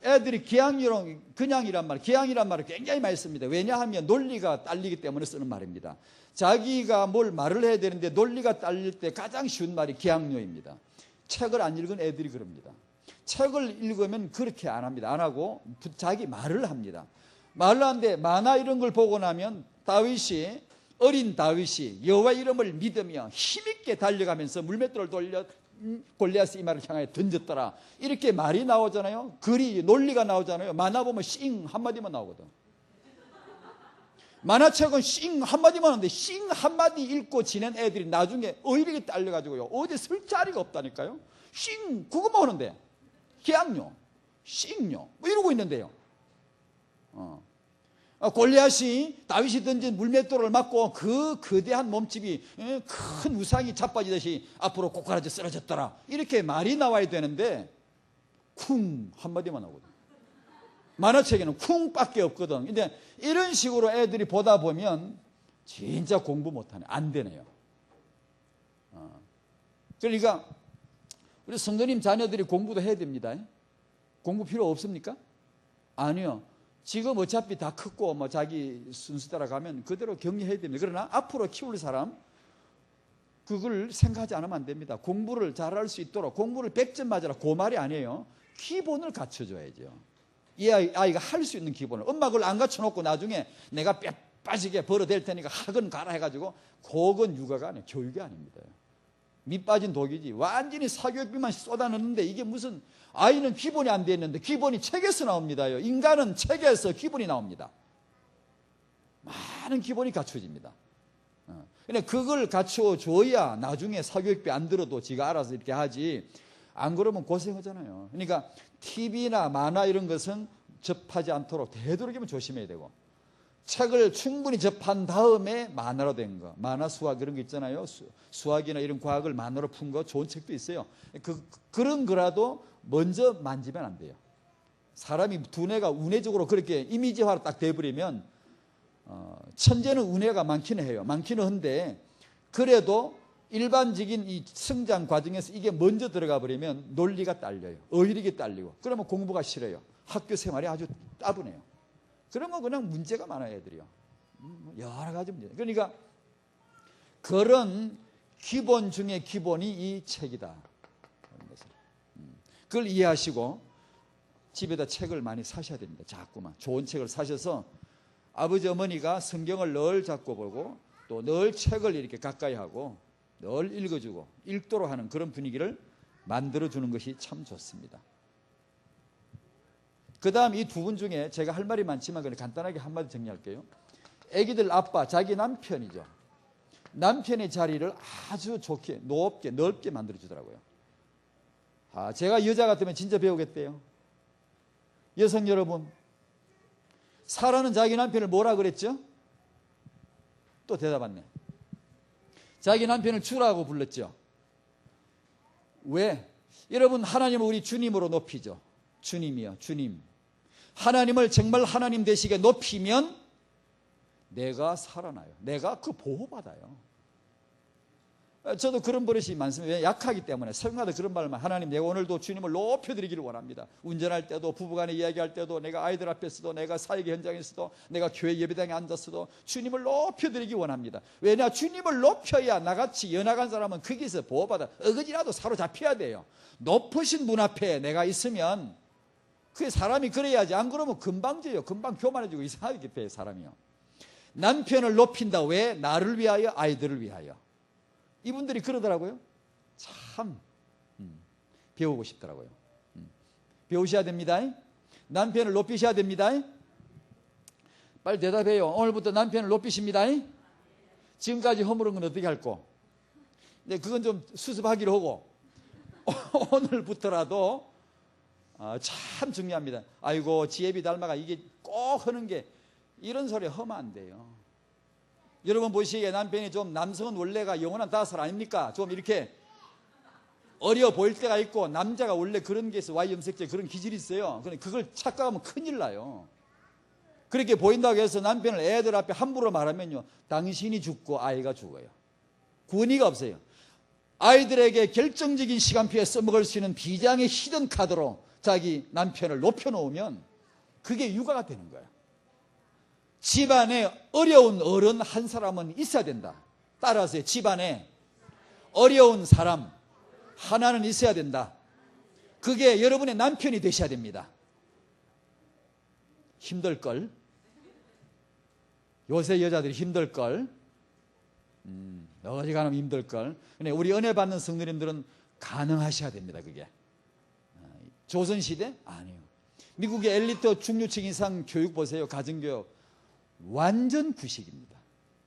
애들이 기양이랑 그냥이란 말, 기양이란 말을 굉장히 많이 씁니다. 왜냐하면 논리가 딸리기 때문에 쓰는 말입니다. 자기가 뭘 말을 해야 되는데 논리가 딸릴 때 가장 쉬운 말이 기양요입니다. 책을 안 읽은 애들이 그럽니다. 책을 읽으면 그렇게 안 합니다. 안 하고 자기 말을 합니다. 말을 하는데 만화 이런 걸 보고 나면 다윗이, 어린 다윗이 여호와 이름을 믿으며 힘있게 달려가면서 물맷돌을 돌려 골리앗이 이 말을 향하여 던졌더라, 이렇게 말이 나오잖아요. 글이, 논리가 나오잖아요. 만화 보면 싱 한마디만 나오거든. 만화책은 싱 한마디만 하는데 싱 한마디 읽고 지낸 애들이 나중에 어휘력이 딸려가지고요, 어디 쓸 자리가 없다니까요. 싱 그것만 하는데 기양요, 싱요 뭐 이러고 있는데요. 골리앗이 다윗이 던진 물맷돌을 맞고 그 거대한 몸집이 큰 우상이 자빠지듯이 앞으로 고꾸라져 쓰러졌더라, 이렇게 말이 나와야 되는데 쿵 한마디만 나오거든. 만화책에는 쿵밖에 없거든. 근데 이런 식으로 애들이 보다 보면 진짜 공부 못하네, 안 되네요. 그러니까 우리 성도님 자녀들이 공부도 해야 됩니다. 공부 필요 없습니까? 아니요. 지금 어차피 다 컸고 뭐 자기 순수 따라가면 그대로 격리해야 됩니다. 그러나 앞으로 키울 사람, 그걸 생각하지 않으면 안 됩니다. 공부를 잘할 수 있도록, 공부를 100점 맞아라 그 말이 아니에요. 기본을 갖춰줘야죠. 이 아이가 할 수 있는 기본을. 엄마 그걸 안 갖춰놓고 나중에 내가 뼈 빠지게 벌어댈 테니까 학원 가라 해가지고, 그건 육아가 아니에요. 교육이 아닙니다. 밑 빠진 독이지. 완전히 사교육비만 쏟아넣는데 이게 무슨, 아이는 기본이 안 돼 있는데 기본이 책에서 나옵니다. 인간은 책에서 기본이 나옵니다. 많은 기본이 갖춰집니다. 근데 그걸 갖춰줘야 나중에 사교육비 안 들어도 지가 알아서 이렇게 하지, 안 그러면 고생하잖아요. 그러니까 TV나 만화 이런 것은 접하지 않도록 되도록이면 조심해야 되고, 책을 충분히 접한 다음에 만화로 된 거, 만화 수학 이런 거 있잖아요. 수학이나 이런 과학을 만화로 푼 거 좋은 책도 있어요. 그런 거라도 먼저 만지면 안 돼요. 사람이 두뇌가 운해적으로 그렇게 이미지화로 딱 돼버리면, 천재는 운해가 많기는 해요. 많기는 한데, 그래도 일반적인 이 성장 과정에서 이게 먼저 들어가 버리면 논리가 딸려요. 어휘력이 딸리고, 그러면 공부가 싫어요. 학교 생활이 아주 따분해요. 그러면 그냥 문제가 많아요, 애들이요. 여러 가지 문제. 그러니까 그런 기본 중에 기본이 이 책이다. 그걸 이해하시고 집에다 책을 많이 사셔야 됩니다. 자꾸만 좋은 책을 사셔서 아버지 어머니가 성경을 늘 잡고 보고 또 늘 책을 이렇게 가까이 하고 늘 읽어주고 읽도록 하는 그런 분위기를 만들어주는 것이 참 좋습니다. 그 다음 이 두 분 중에 제가 할 말이 많지만 그냥 간단하게 한마디 정리할게요. 애기들 아빠, 자기 남편이죠. 남편의 자리를 아주 좋게, 높게, 넓게 만들어주더라고요. 제가 여자 같으면 진짜 배우겠대요. 여성 여러분, 사라는 자기 남편을 뭐라 그랬죠? 또 대답 안 내. 자기 남편을 주라고 불렀죠. 왜? 여러분, 하나님을 우리 주님으로 높이죠. 주님이요, 주님. 하나님을 정말 하나님 되시게 높이면 내가 살아나요. 내가 그 보호받아요. 저도 그런 버릇이 많습니다. 왜? 약하기 때문에. 설마다 그런 말만, 하나님 내가 오늘도 주님을 높여드리기를 원합니다. 운전할 때도, 부부간에 이야기할 때도, 내가 아이들 앞에서도, 내가 사역의 현장에서도, 내가 교회 예배당에 앉았어도 주님을 높여드리기 원합니다. 왜냐? 주님을 높여야 나같이 연약한 사람은 거기서 보호받아 어거지라도 사로잡혀야 돼요. 높으신 분 앞에 내가 있으면 그 사람이 그래야지. 안 그러면 금방 져요. 금방 교만해지고 이상하게 돼 사람이요. 남편을 높인다. 왜? 나를 위하여, 아이들을 위하여. 이분들이 그러더라고요. 참 배우고 싶더라고요. 배우셔야 됩니다. 남편을 높이셔야 됩니다. 빨리 대답해요. 오늘부터 남편을 높이십니다. 지금까지 허물은 건 어떻게 할 거? 근데 그건 좀 수습하기로 하고 오늘부터라도 참 중요합니다. 아이고 지혜비 닮아가 이게 꼭 하는 게 이런 소리 하면 안 돼요. 여러분 보시기에 남편이 좀, 남성은 원래가 영원한 다섯 아닙니까? 좀 이렇게 어려 보일 때가 있고, 남자가 원래 그런 게 있어. Y염색체 그런 기질이 있어요. 근데 그걸 착각하면 큰일 나요. 그렇게 보인다고 해서 남편을 애들 앞에 함부로 말하면요, 당신이 죽고 아이가 죽어요. 구원이가 없어요. 아이들에게 결정적인 시간표에 써먹을 수 있는 비장의 히든 카드로 자기 남편을 높여놓으면 그게 육아가 되는 거예요. 집안에 어려운 어른 한 사람은 있어야 된다. 따라서 집안에 어려운 사람 하나는 있어야 된다. 그게 여러분의 남편이 되셔야 됩니다. 힘들걸? 요새 여자들이 힘들걸? 어지간하면 힘들걸? 근데 우리 은혜 받는 성도님들은 가능하셔야 됩니다. 그게 조선시대? 아니요. 미국의 엘리트 중류층 이상 교육 보세요. 가정교육 완전 구식입니다.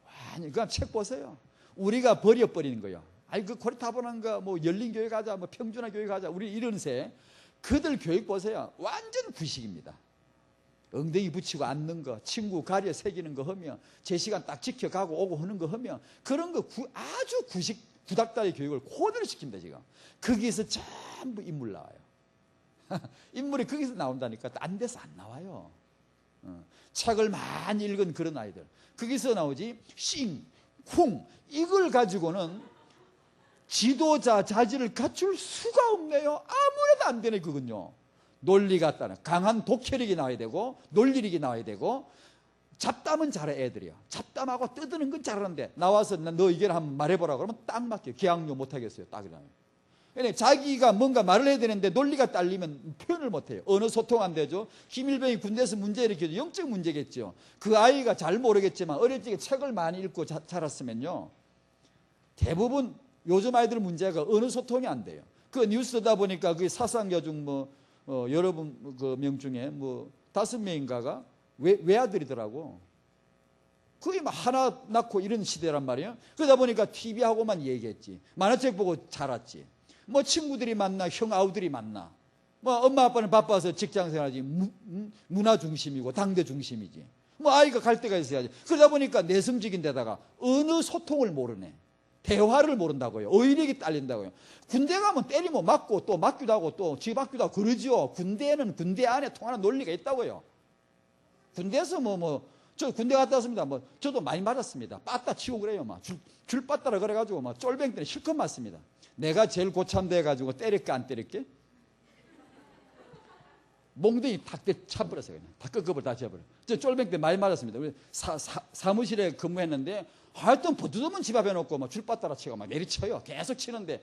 완전. 그냥 책 보세요. 우리가 버려버리는 거예요. 아이 그 고리타분한 거 뭐 열린 교육 하자, 뭐 평준화 교육 하자, 우리 이런 새 그들 교육 보세요. 완전 구식입니다. 엉덩이 붙이고 앉는 거, 친구 가려 새기는 거 하며, 제 시간 딱 지켜가고 오고 하는 거 하며, 그런 거 아주 구식 구닥다리 교육을 그대로 시킵니다. 지금 거기서 전부 인물 나와요. 인물이 거기서 나온다니까. 딴 데서 안 나와요. 책을 많이 읽은 그런 아이들, 거기서 나오지. 싱, 쿵, 이걸 가지고는 지도자 자질을 갖출 수가 없네요. 아무래도 안 되네. 그건요, 논리가 따라 강한 독해력이 나와야 되고, 논리력이 나와야 되고, 잡담은 잘해. 애들이요, 잡담하고 떠드는 건 잘하는데 나와서 너 의견 한번 말해보라 그러면 딱 맞게 기왕요 못하겠어요. 딱 이러면. 그러니까 자기가 뭔가 말을 해야 되는데 논리가 딸리면 표현을 못해요. 언어 소통 안 되죠. 김일병이 군대에서 문제 일으켜도 영적 문제겠죠. 그 아이가 잘 모르겠지만 어릴 적에 책을 많이 읽고 자랐으면요, 대부분 요즘 아이들 문제가 언어 소통이 안 돼요. 그 뉴스 듣다 보니까 그 사상여중 여러분 그 명 중에 5명인가가 외아들이더라고. 그게 막 하나 낳고 이런 시대란 말이에요. 그러다 보니까 TV하고만 얘기했지. 만화책 보고 자랐지. 뭐 친구들이 만나, 형 아우들이 만나. 뭐 엄마 아빠는 바빠서 직장생활하지. 문화 중심이고 당대 중심이지. 뭐 아이가 갈 데가 있어야지. 그러다 보니까 내성적인 데다가 언어 소통을 모르네. 대화를 모른다고요. 어휘력이 딸린다고요. 군대 가면 때리면 맞고 또 맞기도 하고 또 쥐 맞기도 하고 그러죠. 군대는 군대 안에 통하는 논리가 있다고요. 군대에서 저 군대 갔다 왔습니다. 저도 많이 맞았습니다. 빠따 치고 그래요. 줄 빠따라 그래가지고 쫄병 때는 실컷 맞습니다. 내가 제일 고참돼가지고 때릴까 안 때릴게? 몽둥이 탁 차버렸어요. 그냥 다 끄급을 다 재버려. 저 쫄병 때 많이 맞았습니다. 우리 사무실에 근무했는데 하여튼 버두더면 집 앞에 놓고 줄 빠따라 치고 내리쳐요. 계속 치는데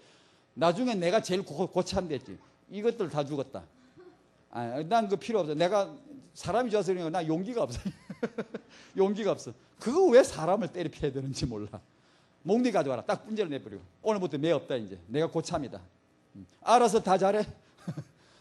나중에 내가 제일 고참됐지. 이것들 다 죽었다. 난 그 필요 없어. 내가 사람이 좋아서 그런 거, 나 용기가 없어. 용기가 없어. 그거 왜 사람을 때려 패야 되는지 몰라. 몽둥이 가져와라. 딱 분재를 내버리고. 오늘부터 매 없다 이제. 내가 고참이다. 알아서 다 잘해.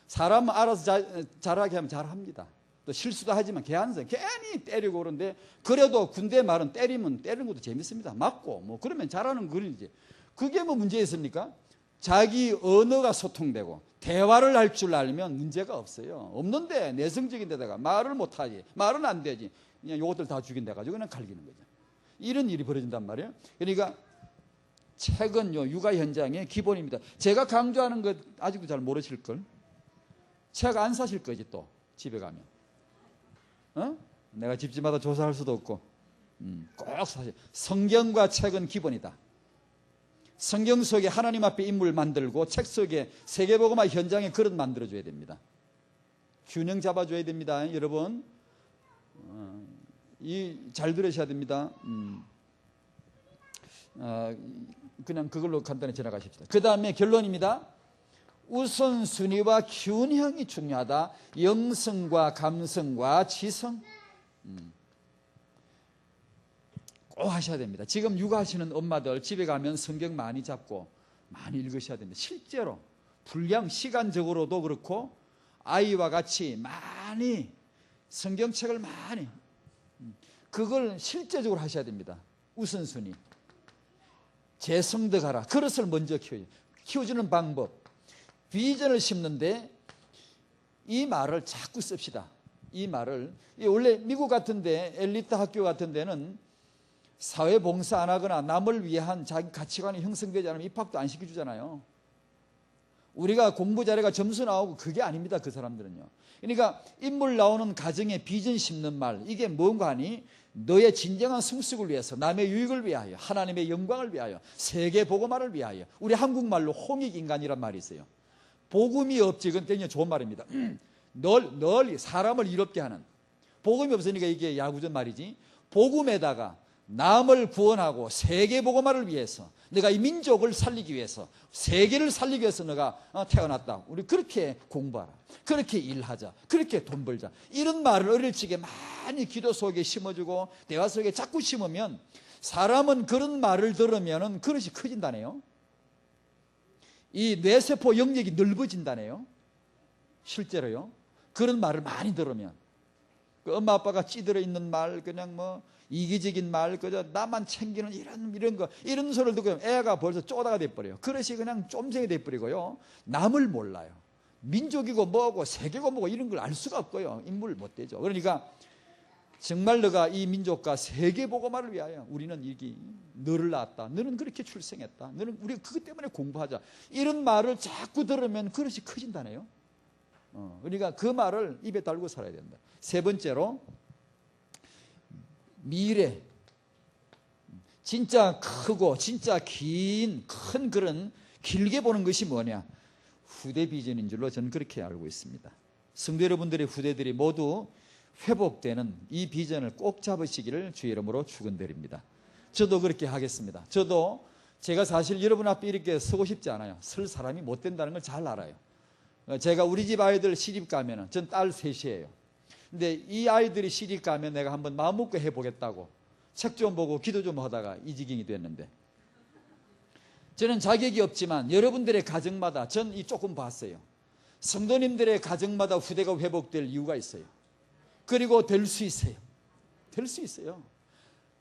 사람은 알아서 잘하게 하면 잘합니다. 또 실수도 하지만 걔한테 괜히 때리고 그러는데, 그래도 군대 말은 때리는 것도 재밌습니다. 맞고 그러면 잘하는 거리지. 그게 문제 있습니까? 자기 언어가 소통되고 대화를 할 줄 알면 문제가 없어요. 없는데 내성적인 데다가 말을 못하지. 말은 안 되지. 그냥 요것들 다 죽인다가지고 그냥 갈기는 거죠. 이런 일이 벌어진단 말이에요. 그러니까 책은요, 육아 현장의 기본입니다. 제가 강조하는 것 아직도 잘 모르실걸? 책 안 사실 거지 또 집에 가면. 내가 집집마다 조사할 수도 없고 꼭 사실. 성경과 책은 기본이다. 성경 속에 하나님 앞에 인물 만들고 책 속에 세계복음화 현장의 그릇 만들어줘야 됩니다. 균형 잡아줘야 됩니다. 여러분 잘 들으셔야 됩니다. 그냥 그걸로 간단히 지나가십시다. 그 다음에 결론입니다. 우선순위와 균형이 중요하다. 영성과 감성과 지성 꼭 하셔야 됩니다. 지금 육아하시는 엄마들 집에 가면 성경 많이 잡고 많이 읽으셔야 됩니다. 실제로 분량 시간적으로도 그렇고 아이와 같이 많이 성경책을 많이 그걸 실제적으로 하셔야 됩니다. 우선순위 재성덕하라. 그릇을 먼저 키워주는 방법. 비전을 심는데 이 말을 자꾸 씁시다. 이 말을 원래 미국 같은데 엘리트 학교 같은 데는 사회봉사 안 하거나 남을 위한 자기 가치관이 형성되지 않으면 입학도 안 시켜주잖아요. 우리가 공부 잘해가 점수 나오고 그게 아닙니다. 그 사람들은요. 그러니까 인물 나오는 가정에 비전 심는 말 이게 뭔가 하니 너의 진정한 성숙을 위해서 남의 유익을 위하여 하나님의 영광을 위하여 세계 복음화를 위하여 우리 한국말로 홍익인간이란 말이 있어요. 복음이 없지 그건 굉장히 좋은 말입니다. 널 사람을 이롭게 하는 복음이 없으니까 이게 야구전 말이지. 복음에다가 남을 구원하고 세계 복음화를 위해서 내가 이 민족을 살리기 위해서 세계를 살리기 위해서 너가 태어났다. 우리 그렇게 공부하라. 그렇게 일하자. 그렇게 돈 벌자. 이런 말을 어릴 적에 많이 기도 속에 심어주고 대화 속에 자꾸 심으면 사람은 그런 말을 들으면 그릇이 커진다네요. 이 뇌세포 영역이 넓어진다네요. 실제로요. 그런 말을 많이 들으면 그 엄마 아빠가 찌들어 있는 말 그냥 뭐 이기적인 말 그저 나만 챙기는 이런 소리를 듣고 애가 벌써 쪼다가 돼버려요. 그릇이 그냥 쫌생이 돼버리고요. 남을 몰라요. 민족이고 뭐고 세계고 뭐고 이런 걸 알 수가 없고요. 인물 못 되죠. 그러니까 정말 너가 이 민족과 세계 복음화를 위하여 우리는 이게 너를 낳았다. 너는 그렇게 출생했다. 너는 우리가 그것 때문에 공부하자. 이런 말을 자꾸 들으면 그릇이 커진다네요. 그러니까 그 말을 입에 달고 살아야 된다. 세 번째로 미래 진짜 크고 진짜 큰 그런 길게 보는 것이 뭐냐? 후대 비전인 줄로 저는 그렇게 알고 있습니다. 성도 여러분들의 후대들이 모두 회복되는 이 비전을 꼭 잡으시기를 주의 이름으로 축원드립니다. 저도 그렇게 하겠습니다. 저도 제가 사실 여러분 앞에 이렇게 서고 싶지 않아요. 설 사람이 못 된다는 걸 잘 알아요. 제가 우리 집 아이들 시집 가면은 전 딸 셋이에요. 근데 이 아이들이 시집 가면 내가 한번 마음 먹고 해보겠다고 책 좀 보고 기도 좀 하다가 이 지경이 됐는데 저는 자격이 없지만 여러분들의 가정마다 전 이 조금 봤어요. 성도님들의 가정마다 후대가 회복될 이유가 있어요. 그리고 될 수 있어요. 될 수 있어요.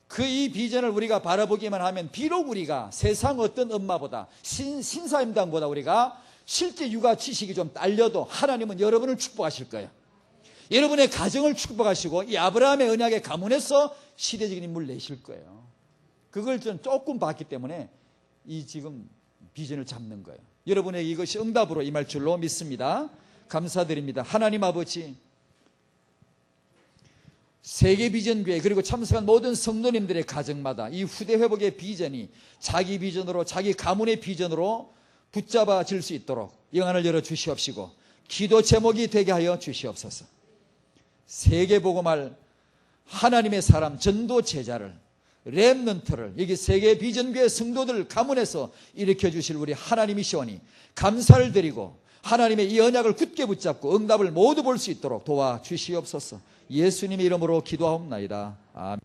그 이 비전을 우리가 바라보기만 하면 비록 우리가 세상 어떤 엄마보다 신사임당보다 우리가 실제 육아 지식이 좀 딸려도 하나님은 여러분을 축복하실 거예요. 여러분의 가정을 축복하시고 이 아브라함의 언약의 가문에서 시대적인 인물을 내실 거예요. 그걸 전 조금 봤기 때문에 이 지금 비전을 잡는 거예요. 여러분에게 이것이 응답으로 임할 줄로 믿습니다. 감사드립니다. 하나님 아버지 세계비전교회 그리고 참석한 모든 성도님들의 가정마다 이 후대 회복의 비전이 자기 비전으로 자기 가문의 비전으로 붙잡아질 수 있도록 영안을 열어 주시옵시고 기도 제목이 되게 하여 주시옵소서. 세계복음할 하나님의 사람 전도 제자를 렘넌트를 여기 세계 비전교회 성도들 가문에서 일으켜 주실 우리 하나님이시오니 감사를 드리고 하나님의 이 언약을 굳게 붙잡고 응답을 모두 볼 수 있도록 도와주시옵소서. 예수님의 이름으로 기도하옵나이다. 아멘.